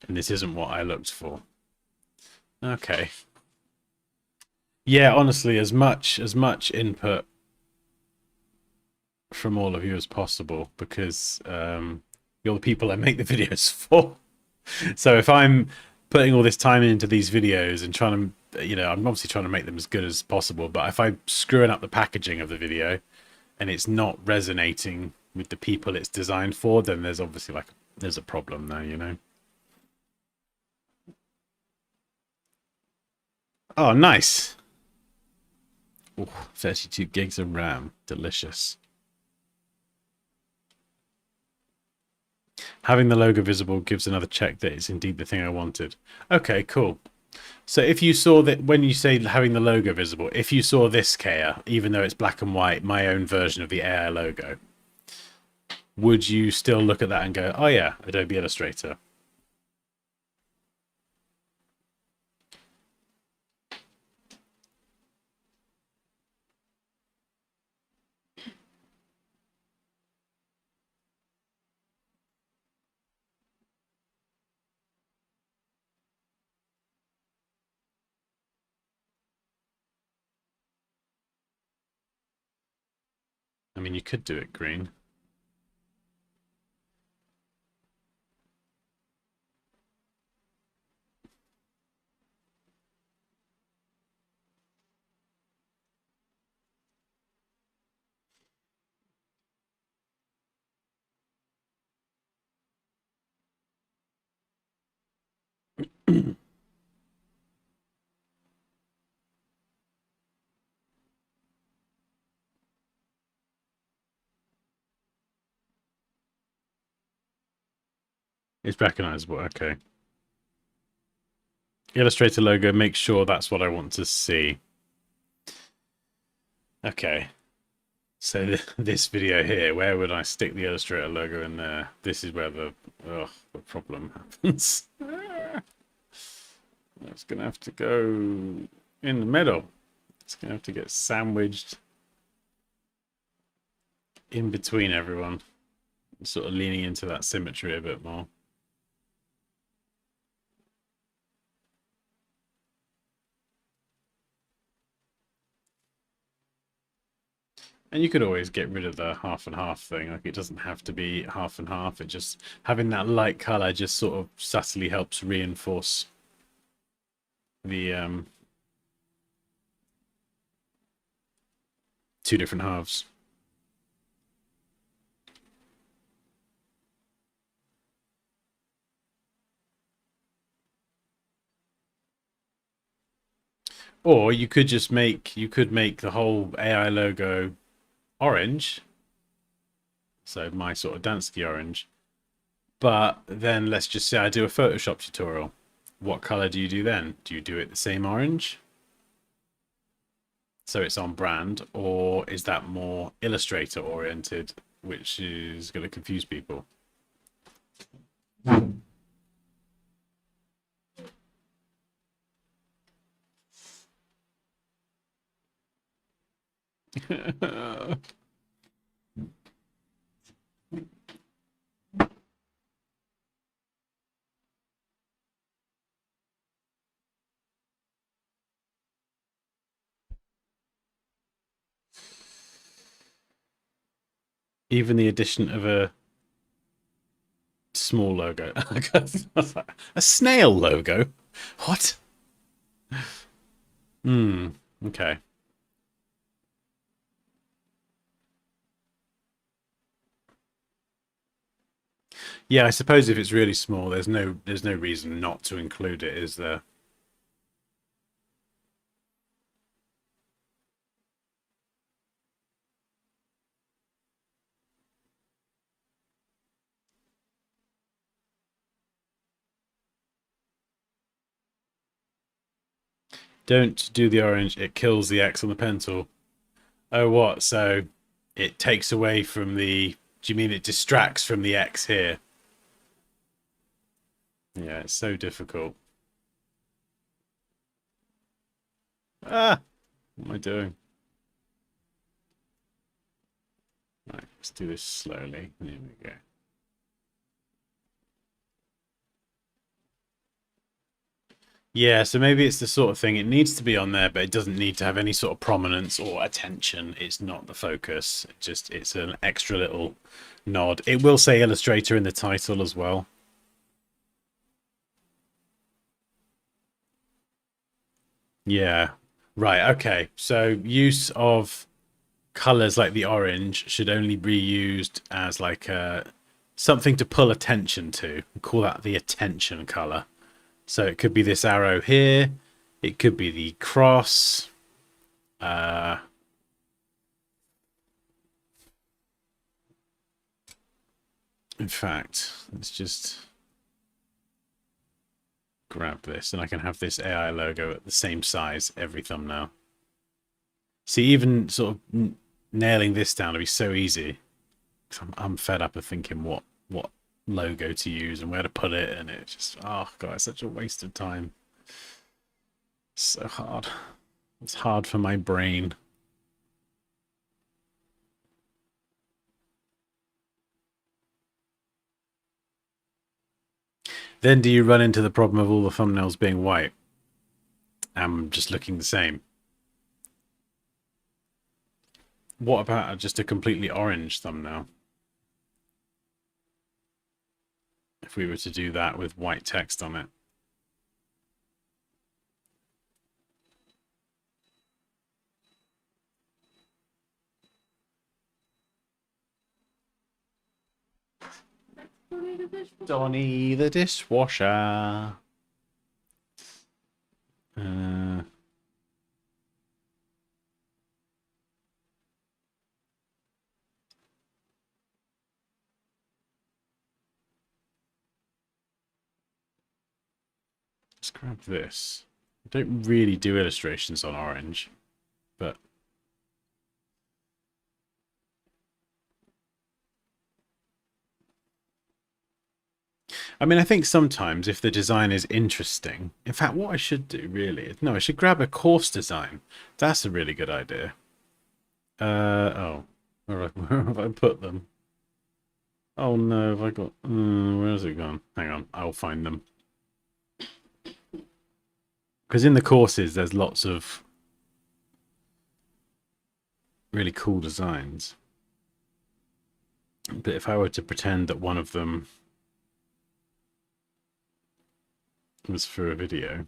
And this isn't what I looked for. Okay. Yeah, honestly, as much input from all of you as possible, because you're the people I make the videos for. So if I'm putting all this time into these videos and trying to, you know, I'm obviously trying to make them as good as possible, but if I'm screwing up the packaging of the video and it's not resonating with the people it's designed for, then there's obviously there's a problem there, you know. Oh, nice. Ooh, 32 gigs of RAM. Delicious. Having the logo visible gives another check that it's indeed the thing I wanted. Okay, cool. So if you saw that, when you say having the logo visible, if you saw this, Kea, even though it's black and white, my own version of the AI logo, would you still look at that and go, oh yeah, Adobe Illustrator? I mean, you could do it green. It's recognizable. Okay. Illustrator logo, make sure that's what I want to see. Okay. So this video here, where would I stick the Illustrator logo in there? This is where the problem happens. It's going to have to go in the middle. It's going to have to get sandwiched in between everyone. Sort of leaning into that symmetry a bit more. And you could always get rid of the half and half thing. Like, it doesn't have to be half and half. It just, having that light color just sort of subtly helps reinforce the two different halves. Or you could just make the whole AI logo orange. So my sort of Dansky orange. But then let's just say I do a Photoshop tutorial. What color do you do then? Do you do it the same orange? So it's on brand, or is that more Illustrator oriented, which is going to confuse people? Even the addition of a small logo. A snail logo? What? Hmm. Okay. Yeah, I suppose if it's really small, there's no reason not to include it, is there? Don't do the orange, it kills the X on the pen tool. Oh, what? So it takes away from the... Do you mean it distracts from the X here? Yeah, it's so difficult. Ah! What am I doing? Right, let's do this slowly. There we go. Yeah, so maybe it's the sort of thing, it needs to be on there, but it doesn't need to have any sort of prominence or attention. It's not the focus. It's an extra little nod. It will say Illustrator in the title as well. Yeah. Right, okay. So use of colors like the orange should only be used as like something to pull attention to. Call that the attention color. So it could be this arrow here. It could be the cross. In fact, let's just grab this and I can have this AI logo at the same size every thumbnail. See, even sort of nailing this down would be so easy. I'm fed up of thinking what logo to use and where to put it, and it's just, oh god, it's such a waste of time. So hard. It's hard for my brain. Then do you run into the problem of all the thumbnails being white and just looking the same? What about just a completely orange thumbnail? If we were to do that with white text on it. Donnie the dishwasher. Uh, let's grab this. I don't really do illustrations on orange, but I mean, I think sometimes if the design is interesting, in fact, what I should do really, no, I should grab a course design. That's a really good idea. Oh, where have I put them? Oh no, have I got, where has it gone? Hang on, I'll find them. Because in the courses, there's lots of really cool designs. But if I were to pretend that one of them was for a video.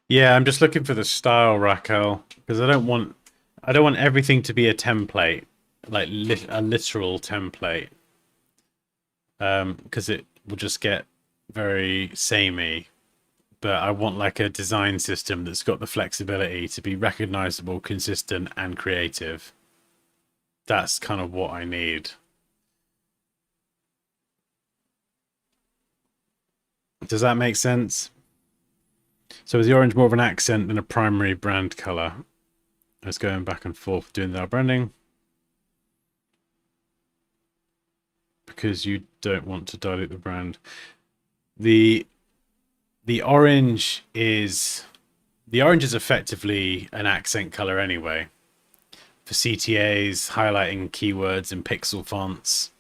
Yeah, I'm just looking for the style, Raquel, because I don't want everything to be a template, like a literal template, because it will just get very samey. But I want like a design system that's got the flexibility to be recognizable, consistent, and creative. That's kind of what I need. Does that make sense? So is the orange more of an accent than a primary brand color? Let's going back and forth doing our branding. Because you don't want to dilute the brand. The orange is effectively an accent color anyway. For CTAs, highlighting keywords in pixel fonts.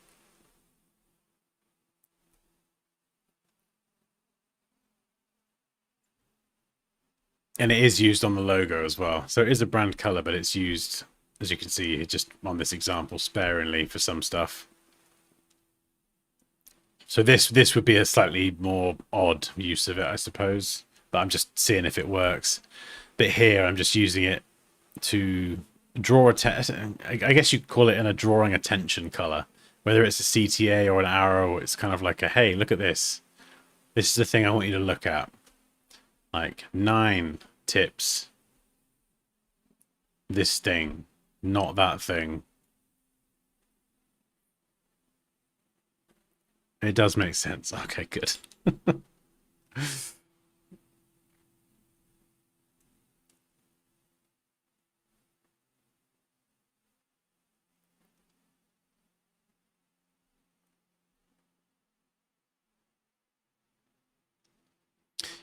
And it is used on the logo as well. So it is a brand color, but it's used, as you can see, just on this example, sparingly for some stuff. So this would be a slightly more odd use of it, I suppose. But I'm just seeing if it works. But here I'm just using it to draw I guess you could call it in a drawing attention color. Whether it's a CTA or an arrow, it's kind of like a, hey, look at this. This is the thing I want you to look at. Like 9 tips. This thing, not that thing. It does make sense. Okay, good.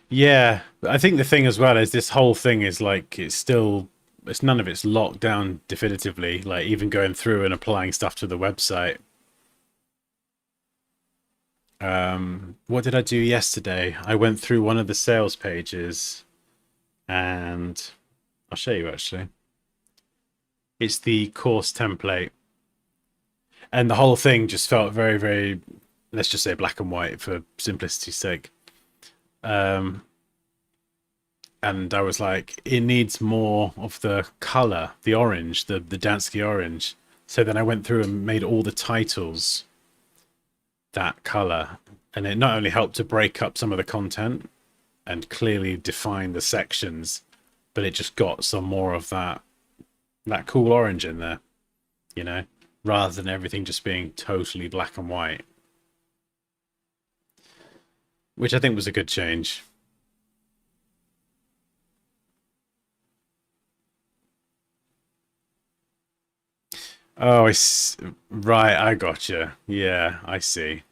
Yeah, I think the thing as well is this whole thing is like it's none of it's locked down definitively. Like even going through and applying stuff to the website. What did I do yesterday? I went through one of the sales pages, and I'll show you actually. It's the course template, and the whole thing just felt very, very, let's just say black and white for simplicity's sake. And I was like, it needs more of the color, the orange, the Dansky orange. So then I went through and made all the titles that color, and it not only helped to break up some of the content and clearly define the sections, but it just got some more of that cool orange in there, you know, rather than everything just being totally black and white, which I think was a good change. Oh, right. I gotcha. Yeah, I see.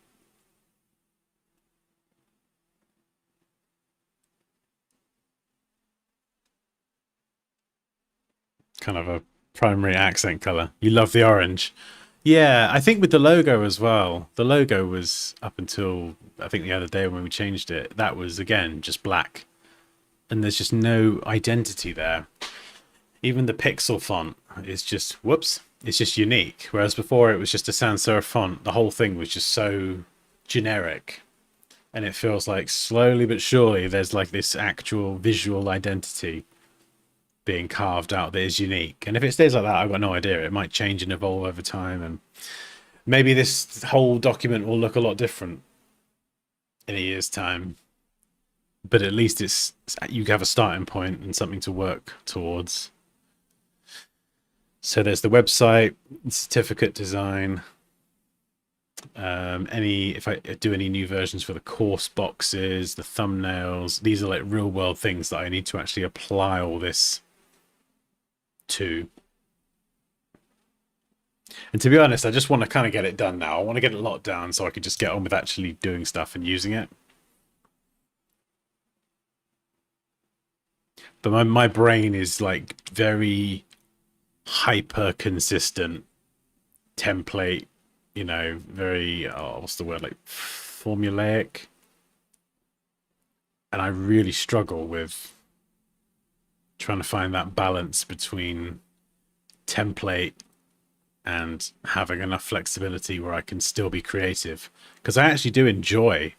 Kind of a primary accent color. You love the orange. Yeah, I think with the logo as well. The logo was up until I think the other day when we changed it. That was again just black, and there's just no identity there. Even the pixel font is just whoops. It's just unique. Whereas before it was just a sans serif font. The whole thing was just so generic, and it feels like slowly but surely there's like this actual visual identity being carved out that is unique. And if it stays like that, I've got no idea. It might change and evolve over time, and maybe this whole document will look a lot different in a year's time. But at least it's you have a starting point and something to work towards. So there's the website, certificate design. If I do any new versions for the course boxes, the thumbnails, these are like real world things that I need to actually apply all this to. And to be honest, I just want to kind of get it done now. I want to get it locked down so I can just get on with actually doing stuff and using it. But my brain is like very hyper consistent template, very, what's the word, like formulaic. And I really struggle with trying to find that balance between template and having enough flexibility where I can still be creative. Because I actually do enjoy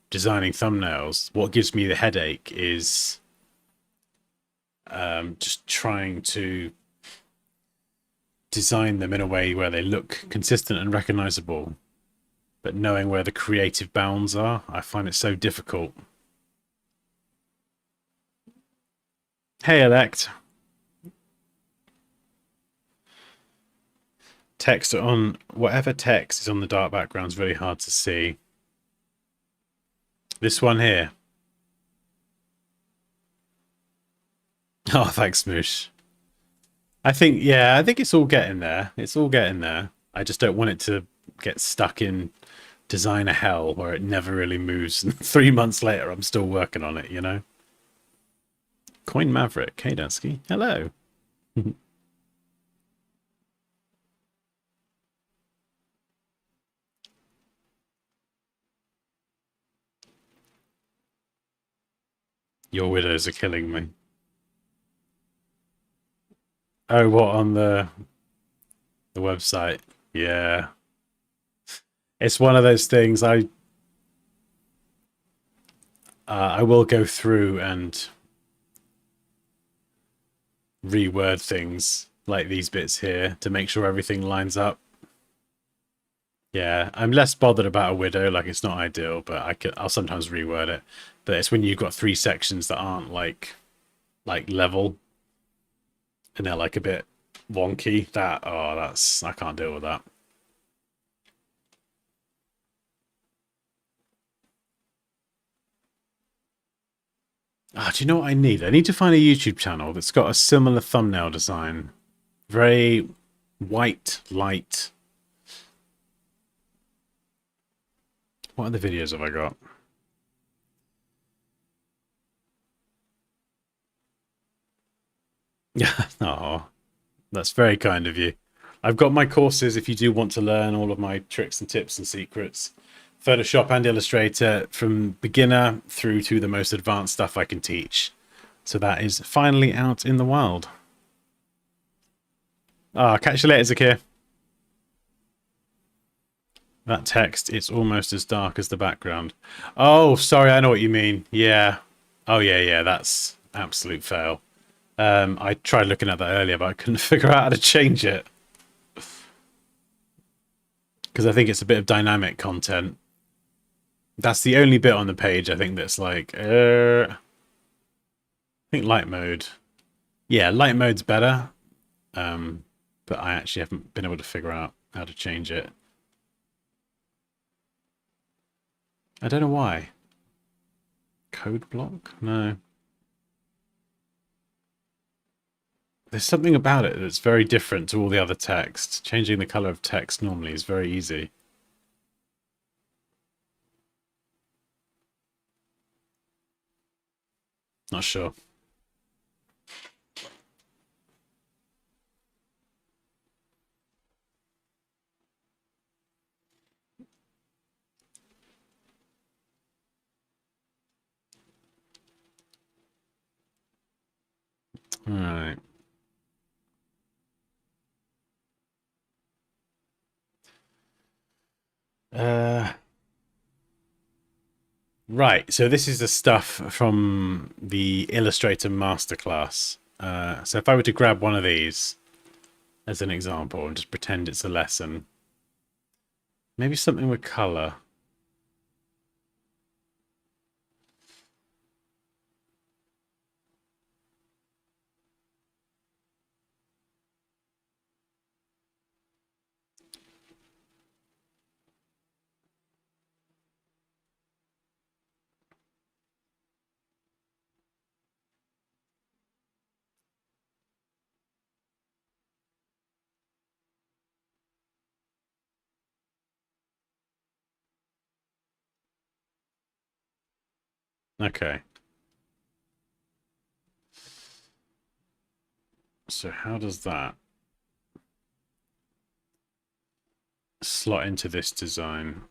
designing thumbnails. What gives me the headache is just trying to design them in a way where they look consistent and recognizable, but knowing where the creative bounds are, I find it so difficult. Hey, Elect. Text on whatever text is on the dark background is really hard to see. This one here. Oh, thanks, Smoosh. I think it's all getting there. It's all getting there. I just don't want it to get stuck in designer hell where it never really moves. And 3 months later, I'm still working on it, Coin Maverick. Hey, Dansky. Hello. Your widows are killing me. Oh, what, on the website? Yeah. It's one of those things I will go through and reword things like these bits here to make sure everything lines up. Yeah, I'm less bothered about a widow, like it's not ideal, but I'll sometimes reword it. But it's when you've got three sections that aren't like level and they're like a bit wonky, that's I can't deal with that. Do you know what I need? I need to find a YouTube channel that's got a similar thumbnail design. Very white, light. What other videos have I got? Yeah, oh, that's very kind of you. I've got my courses if you do want to learn all of my tricks and tips and secrets. Photoshop and Illustrator from beginner through to the most advanced stuff I can teach. So that is finally out in the wild. Catch you later, Zakir. That text, it's almost as dark as the background. Oh, sorry, I know what you mean. Yeah. Oh, yeah, that's absolute fail. I tried looking at that earlier, but I couldn't figure out how to change it. Because I think it's a bit of dynamic content. That's the only bit on the page, I think, that's like... I think light mode. Yeah, light mode's better. But I actually haven't been able to figure out how to change it. I don't know why. Code block? No. There's something about it that's very different to all the other text. Changing the color of text normally is very easy. Not sure. All right. Uh, right. So this is the stuff from the Illustrator masterclass. So if I were to grab one of these as an example and just pretend it's a lesson, maybe something with color. Okay. So how does that slot into this design?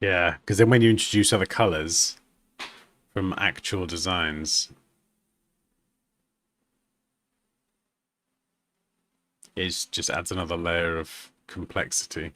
Yeah, because then when you introduce other colors from actual designs, it just adds another layer of complexity.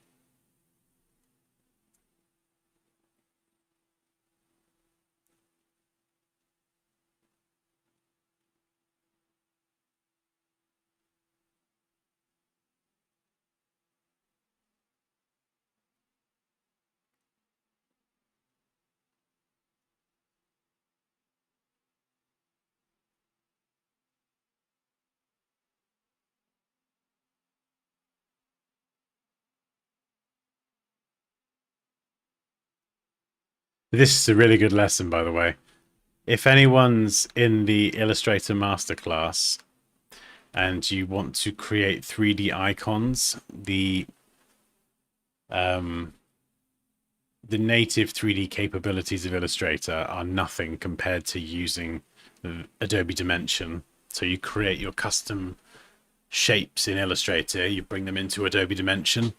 This is a really good lesson, by the way. If anyone's in the Illustrator masterclass and you want to create 3D icons, um, the native 3D capabilities of Illustrator are nothing compared to using Adobe Dimension. So you create your custom shapes in Illustrator, you bring them into Adobe Dimension.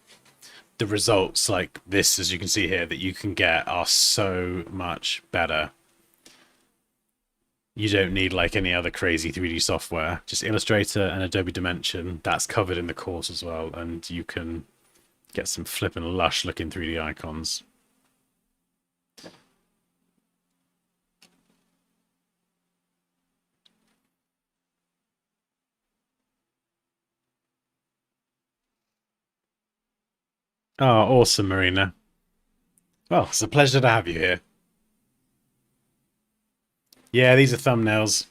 The results like this, as you can see here, that you can get are so much better. You don't need like any other crazy 3D software. Just Illustrator and Adobe Dimension. That's covered in the course as well, and you can get some flippin' lush looking 3D icons. Oh, awesome, Marina. Well, it's a pleasure to have you here. Yeah, these are thumbnails.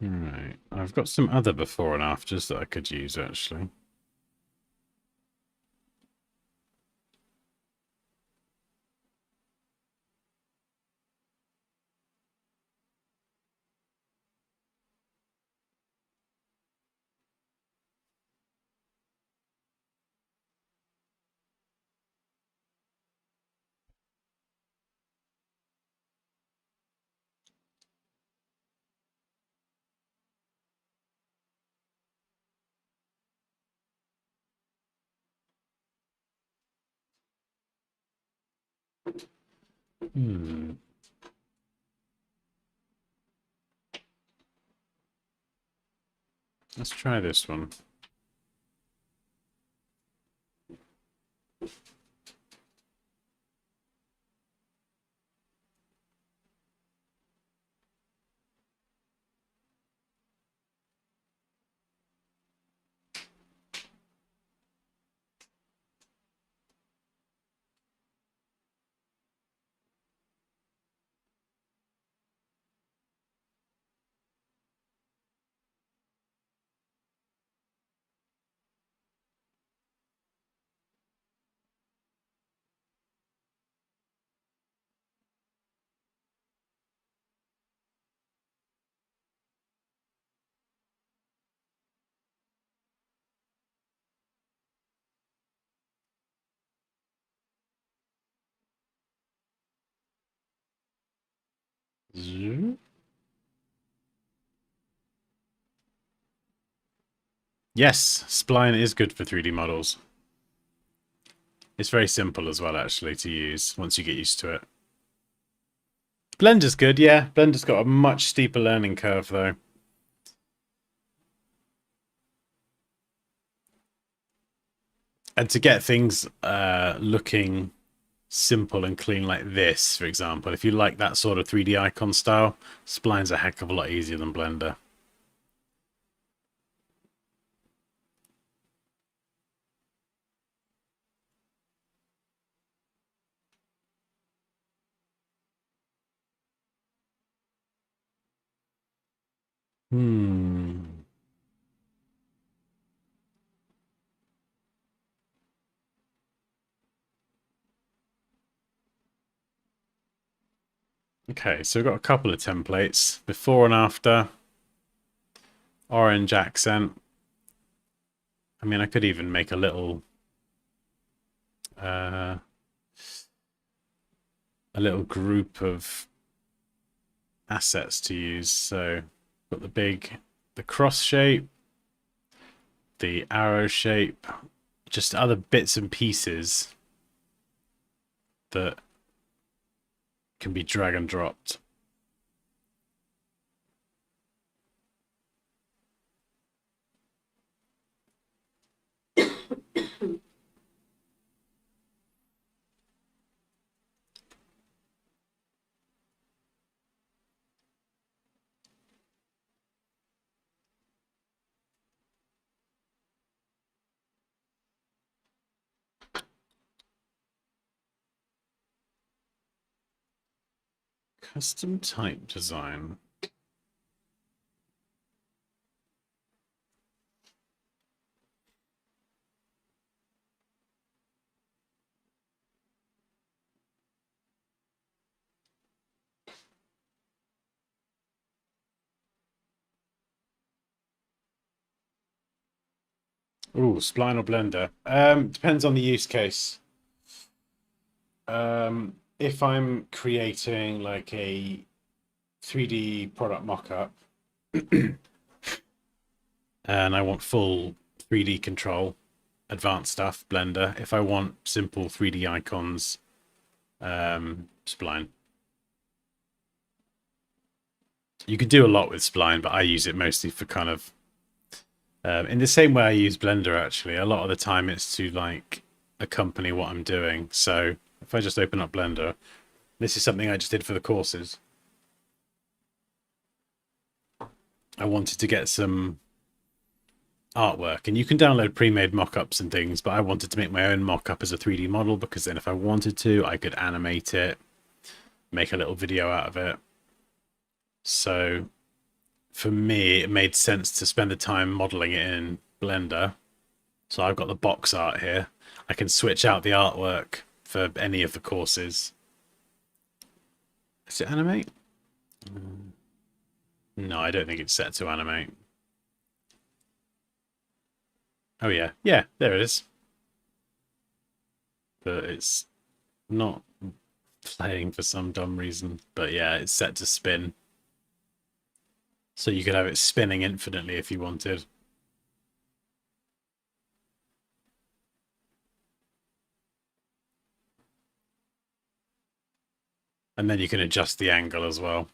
Right. I've got some other before and afters that I could use actually. Hmm. Let's try this one. Zoom. Yes, Spline is good for 3D models. It's very simple as well, actually, to use once you get used to it. Blender's good, yeah. Blender's got a much steeper learning curve, though. And to get things looking simple and clean like this, for example, if you like that sort of 3D icon style, Spline's a heck of a lot easier than Blender. Okay, so we've got a couple of templates. Before and after. Orange accent. I mean, I could even make a little group of assets to use. So got the cross shape, the arrow shape, just other bits and pieces that can be drag and dropped. Custom type design. Ooh, Spline or Blender. Depends on the use case. If I'm creating like a 3D product mockup and I want full 3D control, advanced stuff, Blender. If I want simple 3D icons, Spline. You can do a lot with Spline, but I use it mostly for kind of in the same way I use Blender, actually. A lot of the time it's to like accompany what I'm doing. So if I just open up Blender, this is something I just did for the courses. I wanted to get some artwork, and you can download pre-made mock-ups and things, but I wanted to make my own mock-up as a 3D model, because then if I wanted to, I could animate it, make a little video out of it. So for me, it made sense to spend the time modeling it in Blender. So I've got the box art here. I can switch out the artwork for any of the courses. Does it animate? No, I don't think it's set to animate. Oh yeah, yeah, there it is. But it's not playing for some dumb reason. But yeah, it's set to spin. So you could have it spinning infinitely if you wanted. And then you can adjust the angle as well.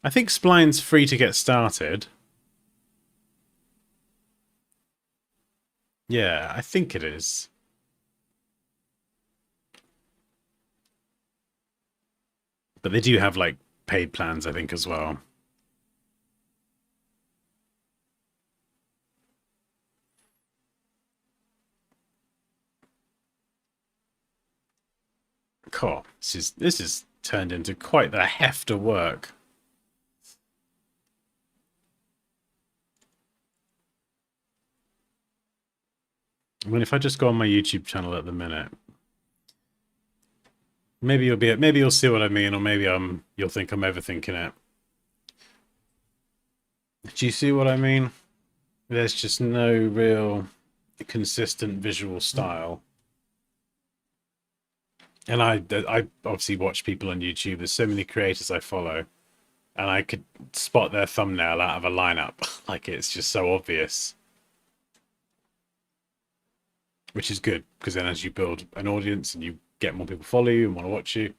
I think Spline's free to get started. Yeah, I think it is. But they do have like paid plans, I think, as well. Cool. This is turned into quite the heft of work. I mean, if I just go on my YouTube channel at the minute, maybe you'll see what I mean, or maybe you'll think I'm overthinking it. Do you see what I mean? There's just no real consistent visual style. And I obviously watch people on YouTube. There's so many creators I follow, and I could spot their thumbnail out of a lineup. Like, it's just so obvious. Which is good, because then as you build an audience and you get more people follow you and want to watch you,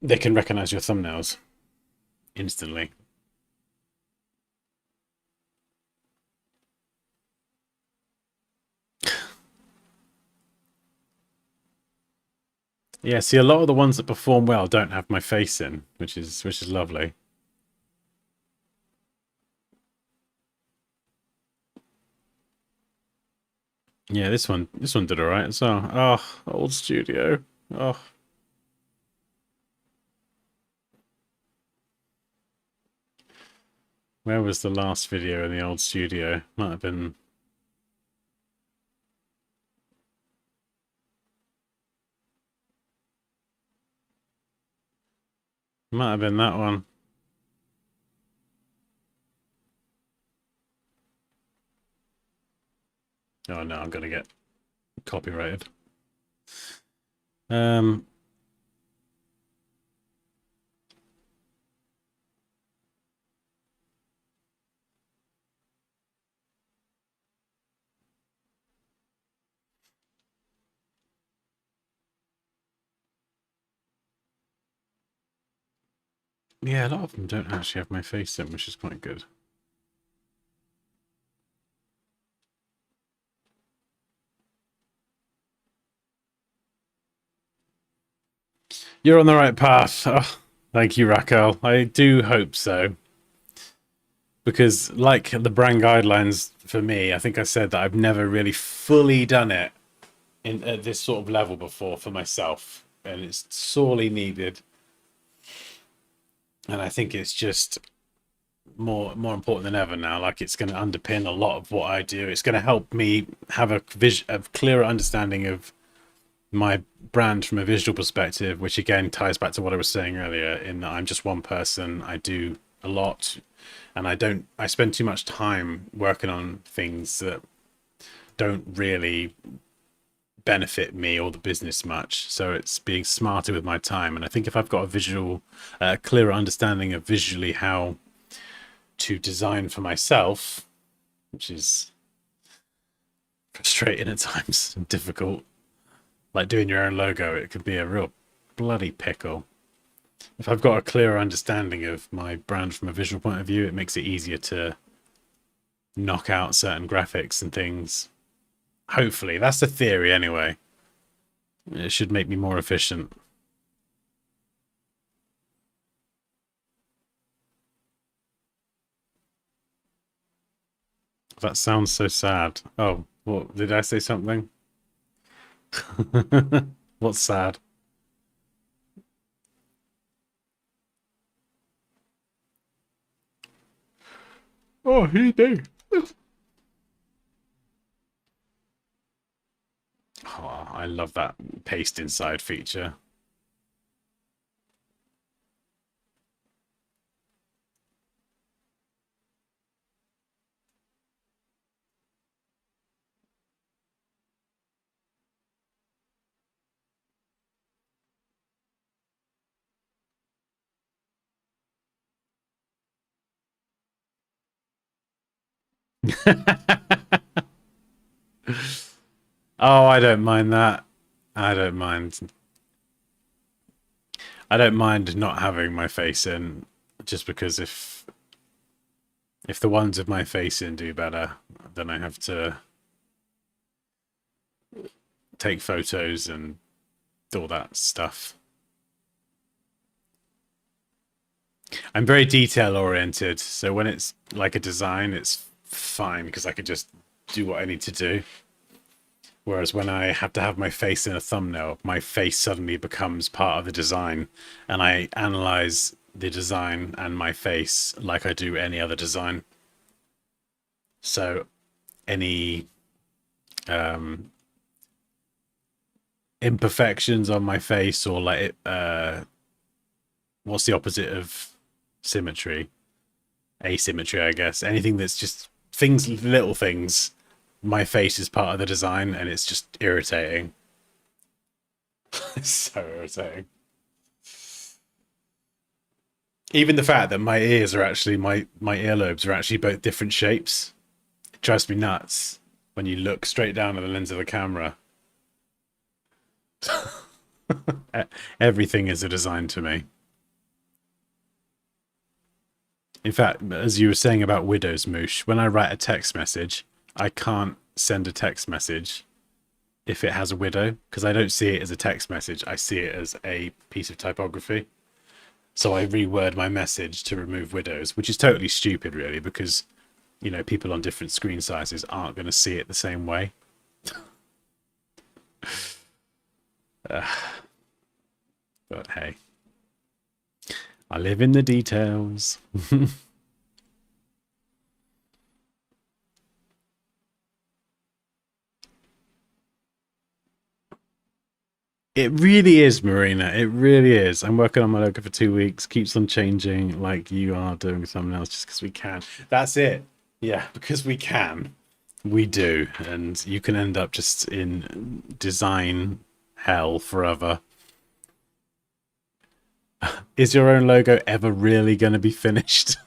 they can recognize your thumbnails instantly. Yeah, see, a lot of the ones that perform well don't have my face in, which is lovely. Yeah, this one did alright as well. Oh, old studio. Oh. Where was the last video in the old studio? Might have been... Might have been that one. Oh no, I'm gonna get copyrighted. Yeah, a lot of them don't actually have my face in, which is quite good. You're on the right path. Oh, thank you, Raquel. I do hope so. Because, like the brand guidelines for me, I think I said that I've never really fully done it at this sort of level before for myself. And it's sorely needed. And I think it's just more important than ever now. Like, it's going to underpin a lot of what I do. It's going to help me have a clearer understanding of my brand from a visual perspective, which again ties back to what I was saying earlier, in that I'm just one person. I do a lot, and I spend too much time working on things that don't really benefit me or the business much. So it's being smarter with my time. And I think if I've got a clearer understanding of visually how to design for myself, which is frustrating at times and difficult, like doing your own logo, it could be a real bloody pickle. If I've got a clearer understanding of my brand from a visual point of view, it makes it easier to knock out certain graphics and things. Hopefully, that's the theory anyway. It should make me more efficient. That sounds so sad. Oh, what, did I say something? What's sad? Oh, he did. Oh, I love that paste inside feature. Oh, I don't mind that. I don't mind. I don't mind not having my face in, just because if the ones with my face in do better, then I have to take photos and all that stuff. I'm very detail oriented, so when it's like a design, it's fine because I could just do what I need to do. Whereas when I have to have my face in a thumbnail, my face suddenly becomes part of the design, and I analyze the design and my face like I do any other design. So any imperfections on my face, or like what's the opposite of symmetry? Asymmetry, I guess. Anything that's just things, little things. My face is part of the design, and it's just irritating. It's so irritating. Even the fact that my ears are actually my earlobes are actually both different shapes. It drives me nuts when you look straight down at the lens of the camera. Everything is a design to me. In fact, as you were saying about Widow's Moosh, when I write a text message, I can't send a text message if it has a widow, because I don't see it as a text message. I see it as a piece of typography. So I reword my message to remove widows, which is totally stupid, really, because, you know, people on different screen sizes aren't going to see it the same way. But hey, I live in the details. It really is, Marina. It really is. I'm working on my logo for 2 weeks. Keeps on changing, like you are doing something else, just because we can. That's it. Yeah, because we can. We do. And you can end up just in design hell forever. Is your own logo ever really going to be finished?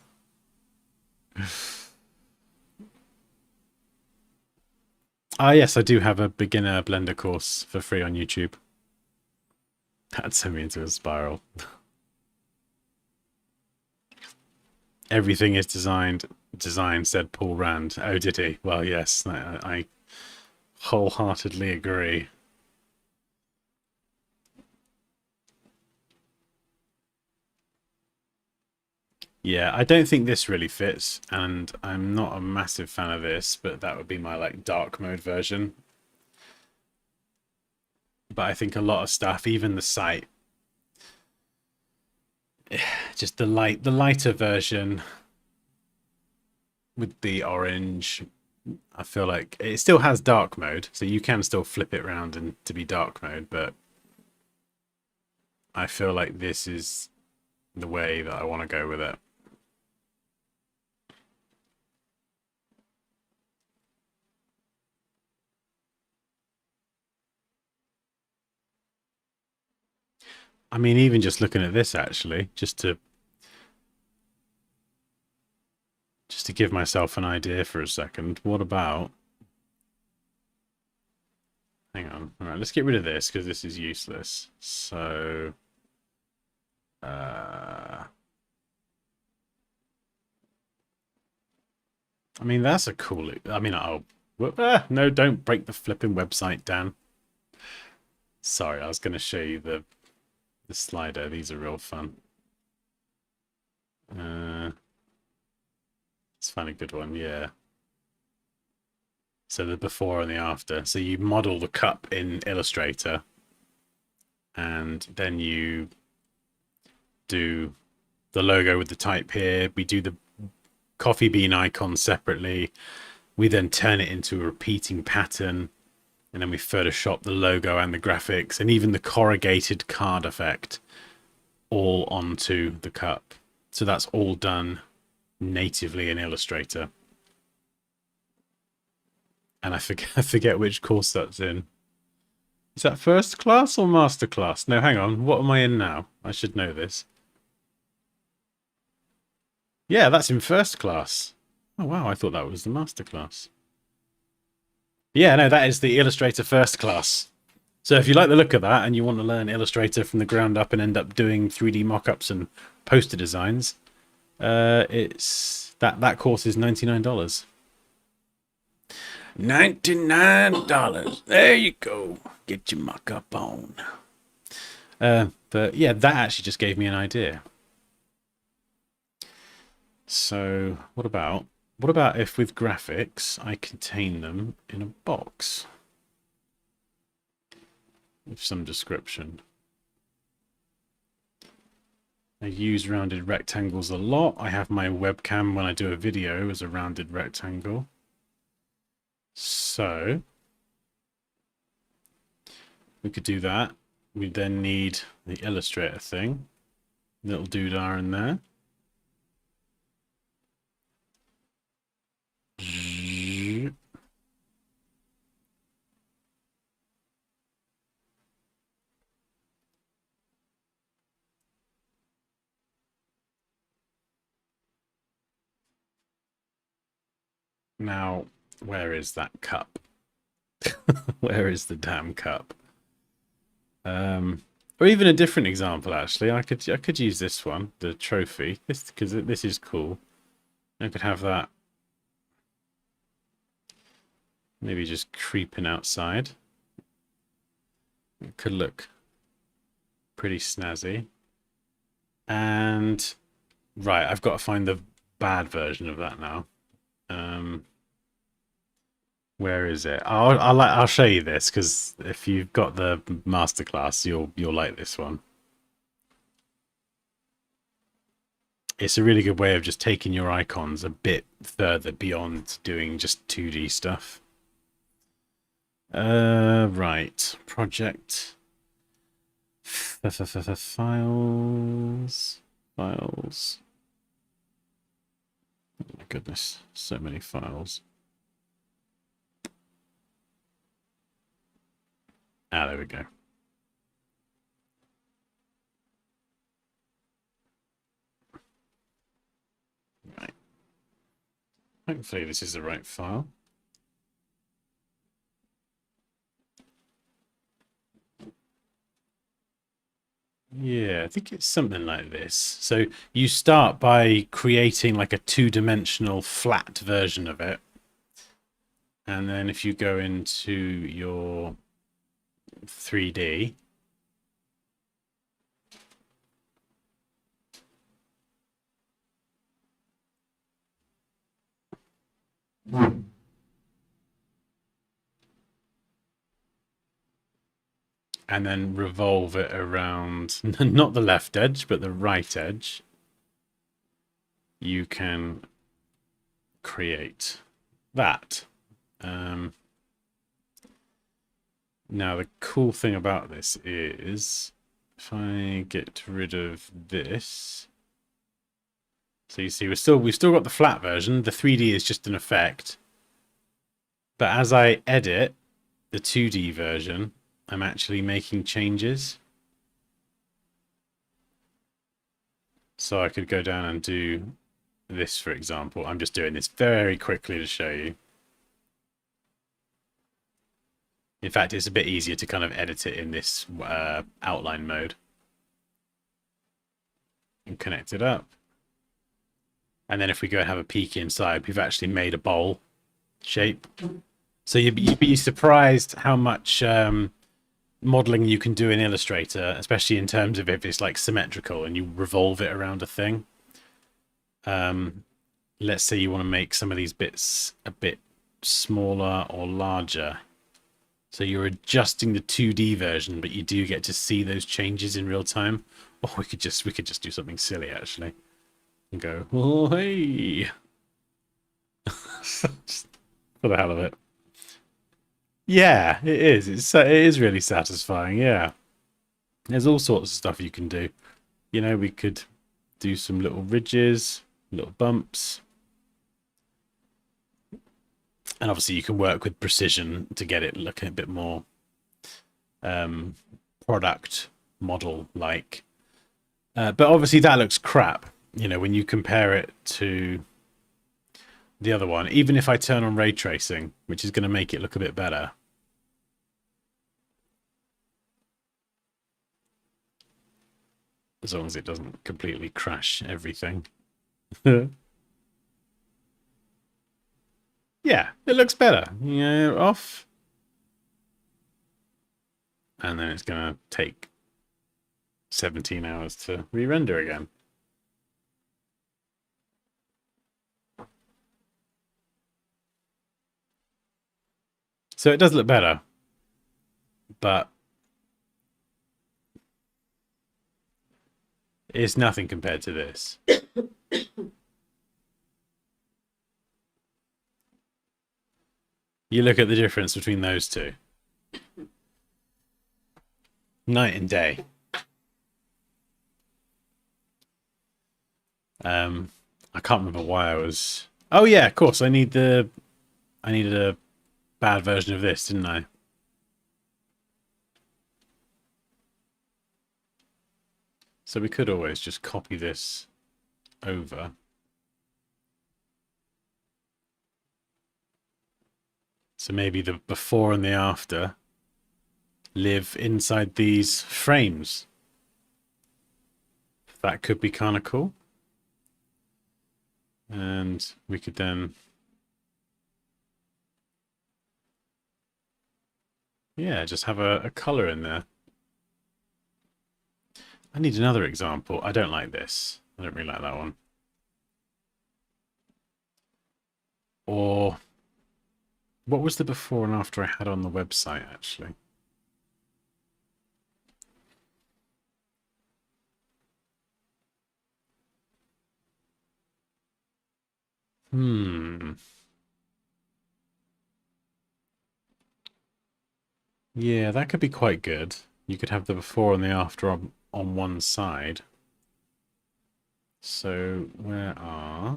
Ah, yes, I do have a beginner Blender course for free on YouTube. That sent me into a spiral. Everything is designed, said Paul Rand. Oh, did he? Well, yes, I wholeheartedly agree. Yeah, I don't think this really fits, and I'm not a massive fan of this, but that would be my like dark mode version. But I think a lot of stuff, even the site, just the lighter version with the orange, I feel like it still has dark mode, so you can still flip it around and to be dark mode, but I feel like this is the way that I want to go with it. I mean, even just looking at this, actually, just to give myself an idea for a second, what about... Hang on. All right, let's get rid of this because this is useless. So... I mean, that's a cool... I mean, no, don't break the flipping website, Dan. Sorry, I was going to show you the slider. These are real fun. Let's find a good one, yeah. So the before and the after. So you model the cup in Illustrator, and then you do the logo with the type here. We do the coffee bean icon separately. We then turn it into a repeating pattern, and then we Photoshop the logo and the graphics and even the corrugated card effect all onto the cup. So that's all done natively in Illustrator. And I forget which course that's in. Is that first class or master class? No, hang on. What am I in now? I should know this. Yeah, that's in first class. Oh, wow. I thought that was the master class. Yeah, no, that is the Illustrator first class. So if you like the look of that and you want to learn Illustrator from the ground up and end up doing 3D mockups and poster designs, it's that course is $99. $99. There you go. Get your mockup on. But yeah, that actually just gave me an idea. So what about if with graphics I contain them in a box with some description? I use rounded rectangles a lot. I have my webcam when I do a video as a rounded rectangle. So we could do that. We then need the Illustrator thing. Little doodah in there. Now, where is that cup? Where is the damn cup? Or even a different example. Actually, I could use this one, the trophy, because this is cool. I could have that maybe just creeping outside. It could look pretty snazzy. And right, I've got to find the bad version of that now. Where is it? I'll show you this, because if you've got the masterclass, you'll like this one. It's a really good way of just taking your icons a bit further beyond doing just 2D stuff. Right, project files. Oh my goodness, so many files. Ah, there we go. Right. Hopefully this is the right file. Yeah, I think it's something like this. So you start by creating like a two-dimensional flat version of it. And then if you go into your 3D, and then revolve it around not the left edge, but the right edge, you can create that. Now, the cool thing about this is if I get rid of this, so you see we've still got the flat version. The 3D is just an effect. But as I edit the 2D version, I'm actually making changes. So I could go down and do this, for example. I'm just doing this very quickly to show you. In fact, it's a bit easier to kind of edit it in this outline mode. And connect it up. And then if we go and have a peek inside, we've actually made a bowl shape. So you'd be surprised how much modeling you can do in Illustrator, especially in terms of if it's like symmetrical and you revolve it around a thing. Let's say you want to make some of these bits a bit smaller or larger. So you're adjusting the 2D version, but you do get to see those changes in real time. Oh, we could just do something silly actually, and go, oh hey, just for the hell of it. Yeah, it is. It is really satisfying. Yeah, there's all sorts of stuff you can do. You know, we could do some little ridges, little bumps. And obviously you can work with precision to get it looking a bit more product model like. But obviously that looks crap, you know, when you compare it to the other one. Even if I turn on ray tracing, which is going to make it look a bit better. As long as it doesn't completely crash everything. Yeah, it looks better. Yeah, off. And then it's going to take 17 hours to re-render again. So it does look better, but it's nothing compared to this. You look at the difference between those two. Night and day. I can't remember why I was... Oh yeah, of course, I needed a bad version of this, didn't I? So we could always just copy this over. So maybe the before and the after live inside these frames. That could be kind of cool. And we could then... Yeah, just have a color in there. I need another example. I don't like this. I don't really like that one. Or what was the before and after I had on the website, actually? Yeah, that could be quite good. You could have the before and the after on one side. So where are...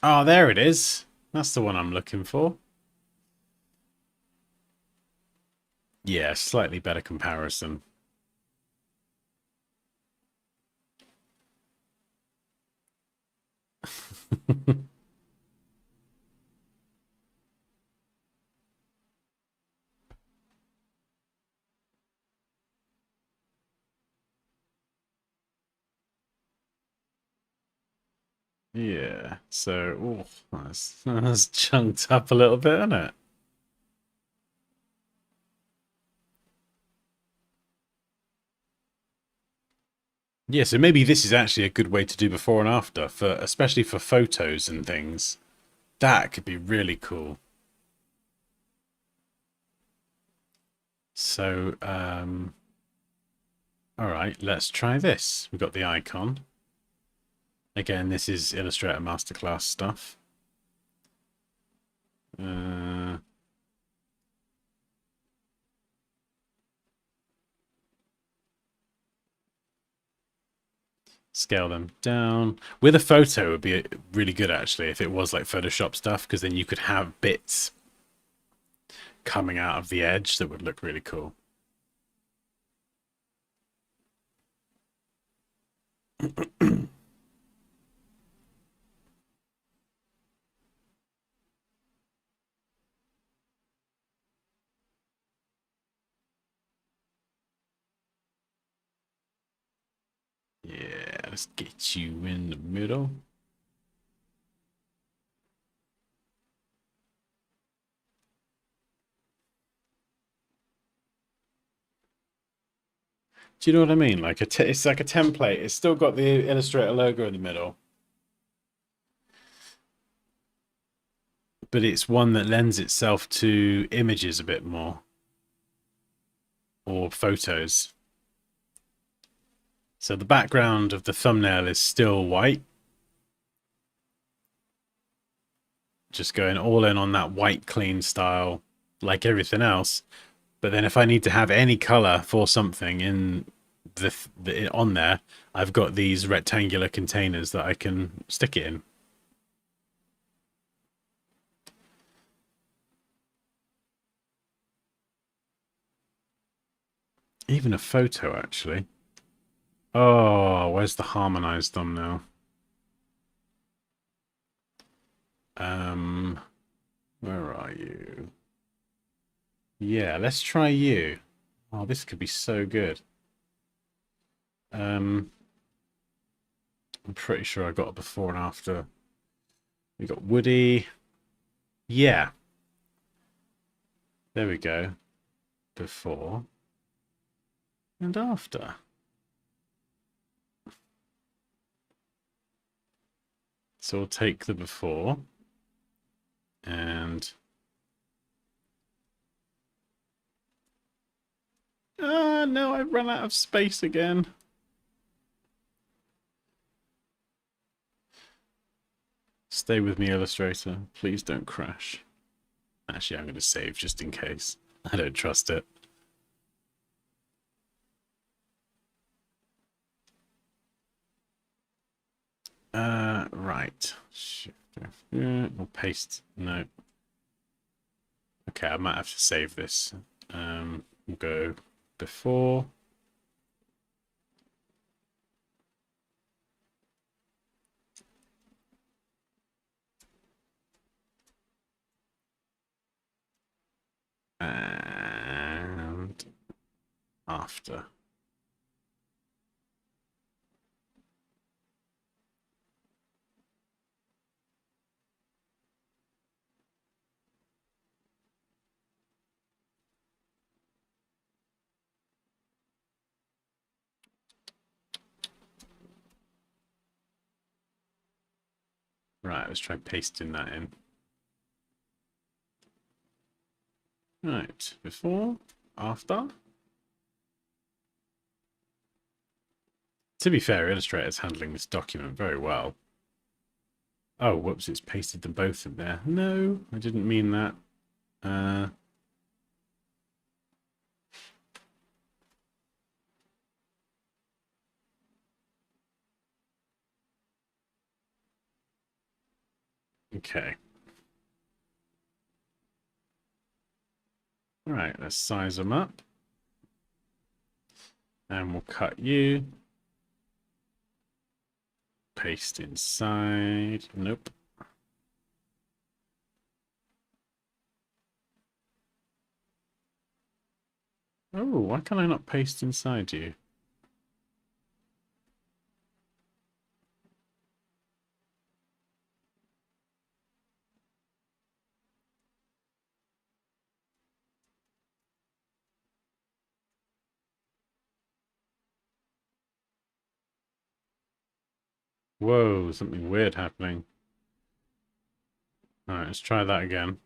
Oh, there it is. That's the one I'm looking for. Yeah, slightly better comparison. Yeah, so that's chunked up a little bit, isn't it? Yeah, so maybe this is actually a good way to do before and after, for especially for photos and things. That could be really cool. So, all right, let's try this. We've got the icon. Again, this is Illustrator Masterclass stuff. Scale them down. With a photo, it would be really good, actually, if it was like Photoshop stuff, because then you could have bits coming out of the edge that would look really cool. Yeah, let's get you in the middle. Do you know what I mean? Like it's like a template. It's still got the Illustrator logo in the middle, but it's one that lends itself to images a bit more, or photos. So the background of the thumbnail is still white. Just going all in on that white clean style, like everything else. But then if I need to have any color for something in the on there, I've got these rectangular containers that I can stick it in. Even a photo, actually. Oh, where's the harmonized thumbnail? Where are you? Yeah, let's try you. Oh, this could be so good. I'm pretty sure I got a before and after. We got Woody. Yeah, there we go. Before and after. So we'll take the before and no, I've run out of space again. Stay with me, Illustrator. Please don't crash. Actually, I'm going to save just in case. I don't trust it. Right. We'll paste. No. Okay, I might have to save this. We'll go before. And after. Right, let's try pasting that in. Right, before, after. To be fair, Illustrator's handling this document very well. Oh, whoops, it's pasted them both in there. No, I didn't mean that. Okay. All right, let's size them up. And we'll cut you. Paste inside. Nope. Oh, why can I not paste inside you? Whoa, something weird happening. All right, let's try that again.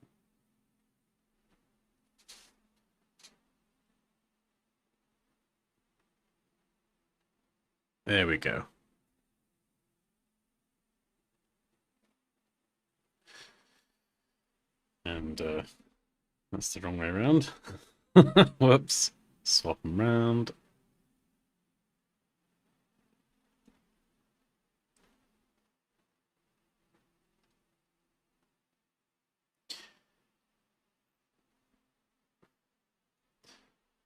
There we go. And that's the wrong way around. Whoops. Swap them around.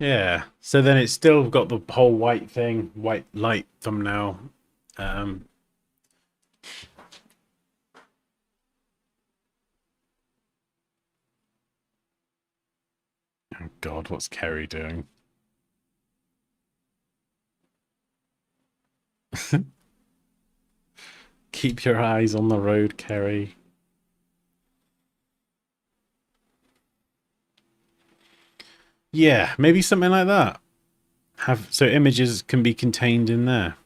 Yeah, so then it's still got the whole white thing, white light thumbnail. Oh God, what's Kerry doing? Keep your eyes on the road, Kerry. Yeah, maybe something like that. Have so images can be contained in there.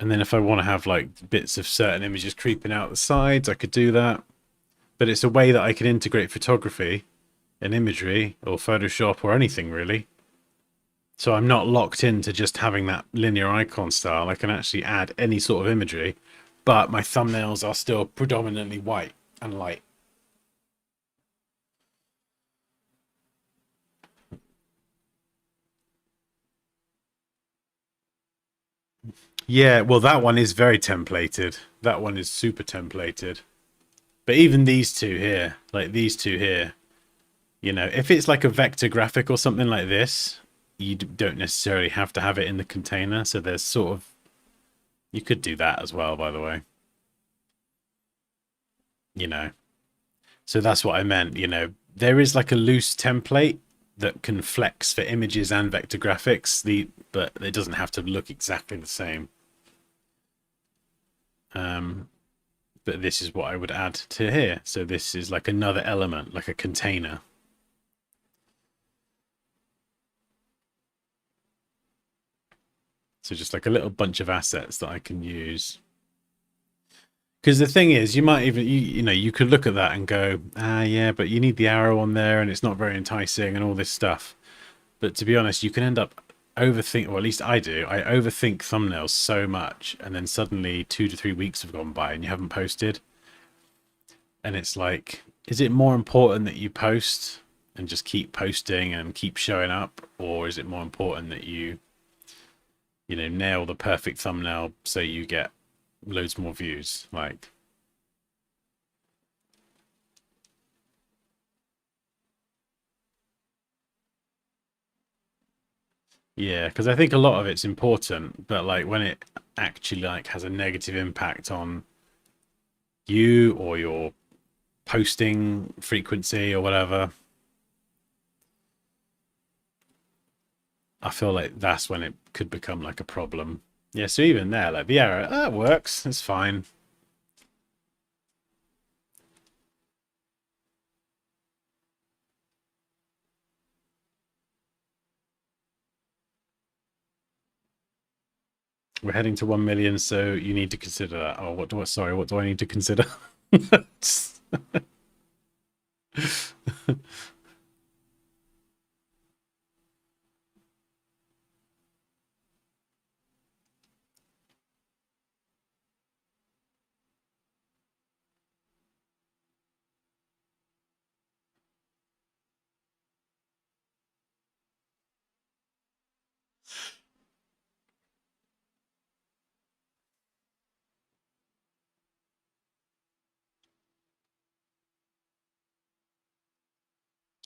And then if I want to have like bits of certain images creeping out the sides, I could do that. But it's a way that I can integrate photography and imagery or Photoshop or anything really. So I'm not locked into just having that linear icon style. I can actually add any sort of imagery, but my thumbnails are still predominantly white and light. Yeah, well, that one is very templated. That one is super templated. But even these two here, like these two here, you know, if it's like a vector graphic or something like this, you don't necessarily have to have it in the container. So there's sort of, you could do that as well, by the way. you know. So that's what I meant, you know. There is like a loose template that can flex for images and vector graphics, but it doesn't have to look exactly the same. But this is what I would add to here. So this is like another element, like a container. So just like a little bunch of assets that I can use. Because the thing is, you might even, you know, you could look at that and go, ah, yeah, but you need the arrow on there and it's not very enticing and all this stuff. But to be honest, you can end up overthink, or at least I do. I overthink thumbnails so much, and then suddenly 2 to 3 weeks have gone by and you haven't posted. And it's like, is it more important that you post and just keep posting and keep showing up, or is it more important that you know, nail the perfect thumbnail so you get loads more views? Like, yeah, because I think a lot of it's important, but like when it actually like has a negative impact on you or your posting frequency or whatever, I feel like that's when it could become like a problem. Yeah, so even there, like the error, that works, it's fine. We're heading to 1 million, so you need to consider that. Oh, sorry, what do I need to consider?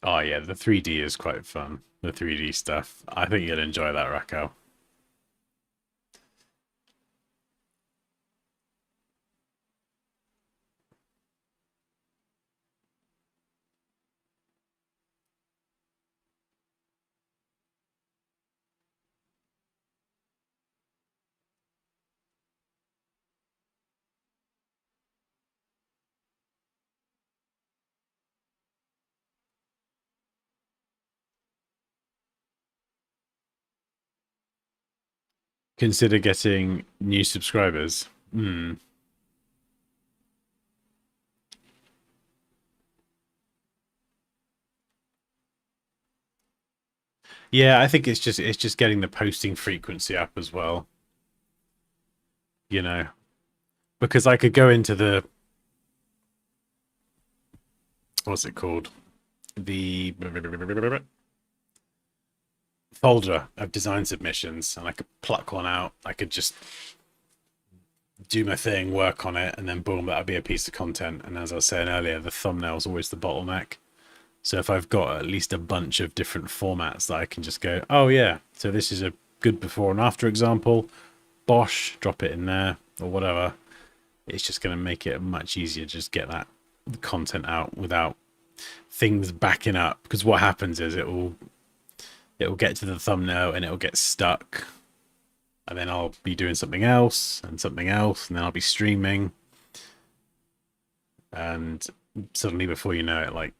Oh yeah, the 3D is quite fun. The 3D stuff. I think you'll enjoy that, Raquel. Consider getting new subscribers. Hmm. Yeah, I think it's just getting the posting frequency up as well. You know, because I could go into the, what's it called? The folder of design submissions, and I could pluck one out. I could just do my thing, work on it, and then boom, that'll be a piece of content. And as I was saying earlier, the thumbnail is always the bottleneck. So if I've got at least a bunch of different formats that I can just go, oh yeah, so this is a good before and after example, bosh, drop it in there or whatever. It's just going to make it much easier to just get that content out without things backing up. Because what happens is it'll get to the thumbnail and it'll get stuck, and then I'll be doing something else, and then I'll be streaming, and suddenly before you know it, like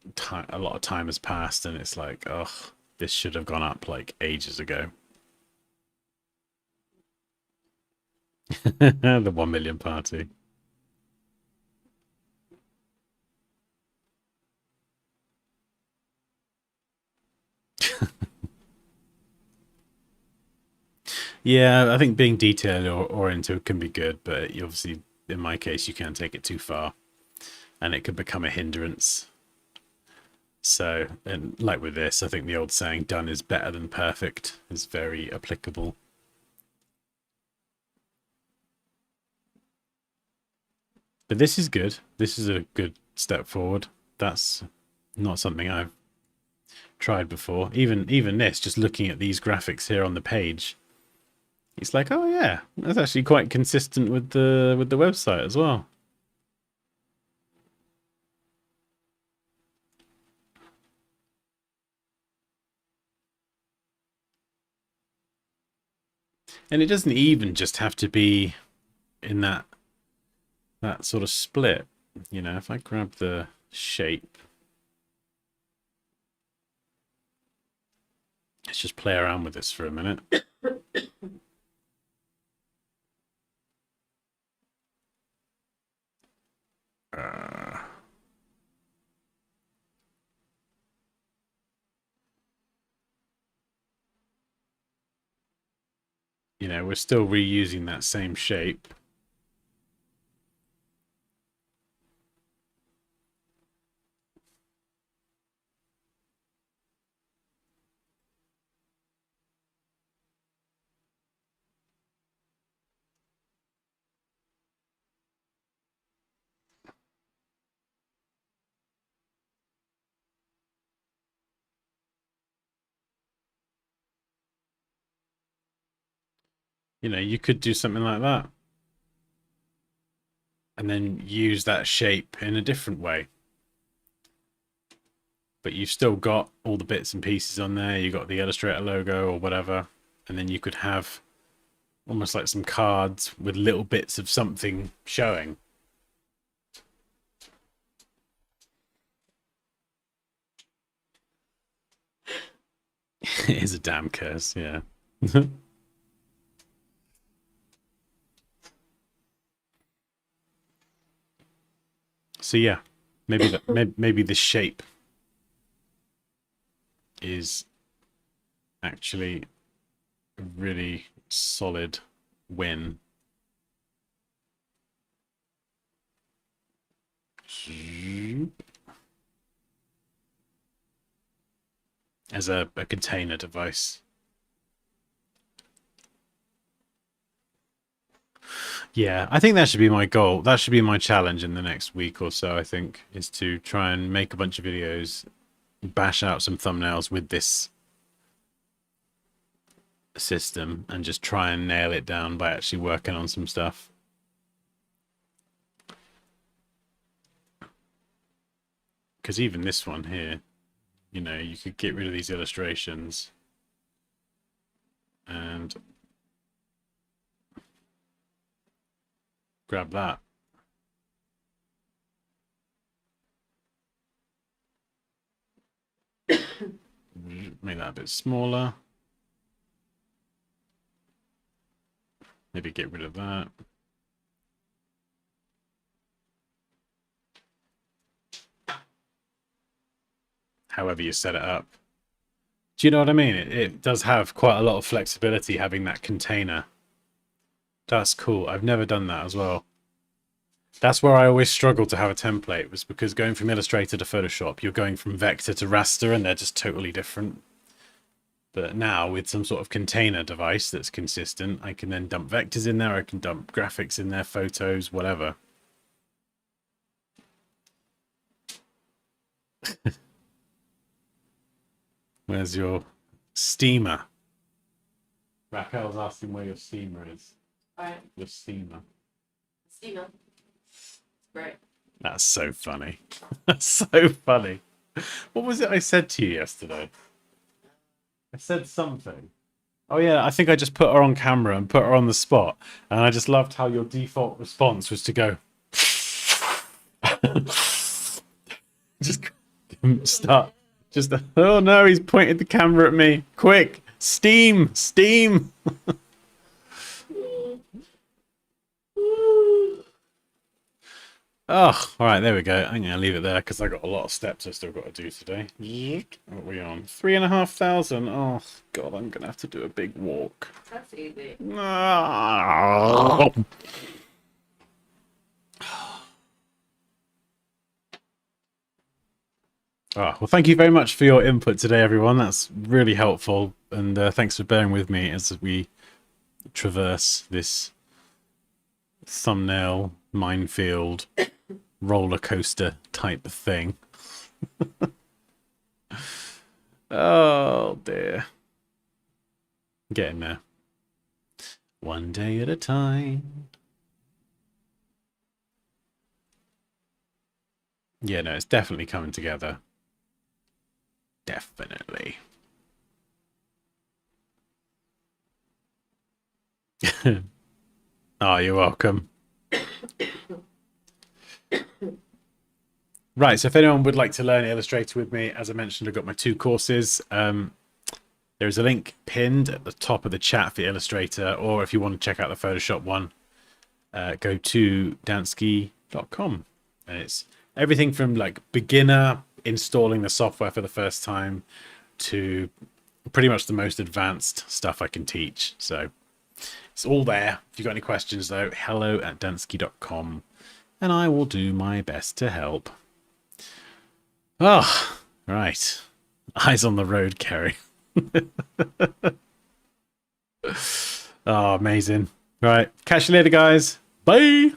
a lot of time has passed, and it's like, oh, this should have gone up like ages ago. The 1 million party. Yeah, I think being detail oriented can be good, but you obviously, in my case, you can't take it too far, and it could become a hindrance. So, and like with this, I think the old saying, done is better than perfect, is very applicable. But this is good. This is a good step forward. That's not something I've tried before. Even this, just looking at these graphics here on the page, it's like, oh yeah, that's actually quite consistent with the website as well. And it doesn't even just have to be in that sort of split. You know, if I grab the shape, let's just play around with this for a minute. You know, we're still reusing that same shape. You know, you could do something like that. And then use that shape in a different way. But you've still got all the bits and pieces on there. You got the Illustrator logo or whatever. And then you could have almost like some cards with little bits of something showing. It is a damn curse, yeah. So yeah, maybe the shape is actually a really solid win. As a container device. Yeah, I think that should be my goal. That should be my challenge in the next week or so, I think, is to try and make a bunch of videos, bash out some thumbnails with this system, and just try and nail it down by actually working on some stuff. Because even this one here, you know, you could get rid of these illustrations and grab that. Make that a bit smaller. Maybe get rid of that. However you set it up. Do you know what I mean? It does have quite a lot of flexibility having that container. That's cool. I've never done that as well. That's where I always struggled to have a template, was because going from Illustrator to Photoshop, you're going from vector to raster and they're just totally different. But now with some sort of container device that's consistent, I can then dump vectors in there, I can dump graphics in there, photos, whatever. Where's your steamer? Raquel's asking where your steamer is. Alright. Your steamer. Steamer. Right. That's so funny. That's so funny. What was it I said to you yesterday? I said something. Oh yeah, I think I just put her on camera and put her on the spot. And I just loved how your default response was to go. Just start. Just, oh no, he's pointed the camera at me. Quick, steam, steam. Oh, all right, there we go. I'm going to leave it there because I got a lot of steps I still got to do today. What are we on? 3,500. Oh, God, I'm going to have to do a big walk. That's easy. Oh. Oh, well, thank you very much for your input today, everyone. That's really helpful. And thanks for bearing with me as we traverse this thumbnail minefield roller coaster type of thing. Oh, dear. Getting there. One day at a time. Yeah, no, it's definitely coming together. Definitely. Oh, you're welcome. Right, so if anyone would like to learn Illustrator with me, as I mentioned, I've got my 2 courses. There's a link pinned at the top of the chat for Illustrator, or if you want to check out the Photoshop one, go to Dansky.com. And it's everything from like beginner installing the software for the first time to pretty much the most advanced stuff I can teach. So it's all there. If you've got any questions, though, hello@dansky.com, and I will do my best to help. Oh, right. Eyes on the road, Kerry. Oh, amazing. Right. Catch you later, guys. Bye.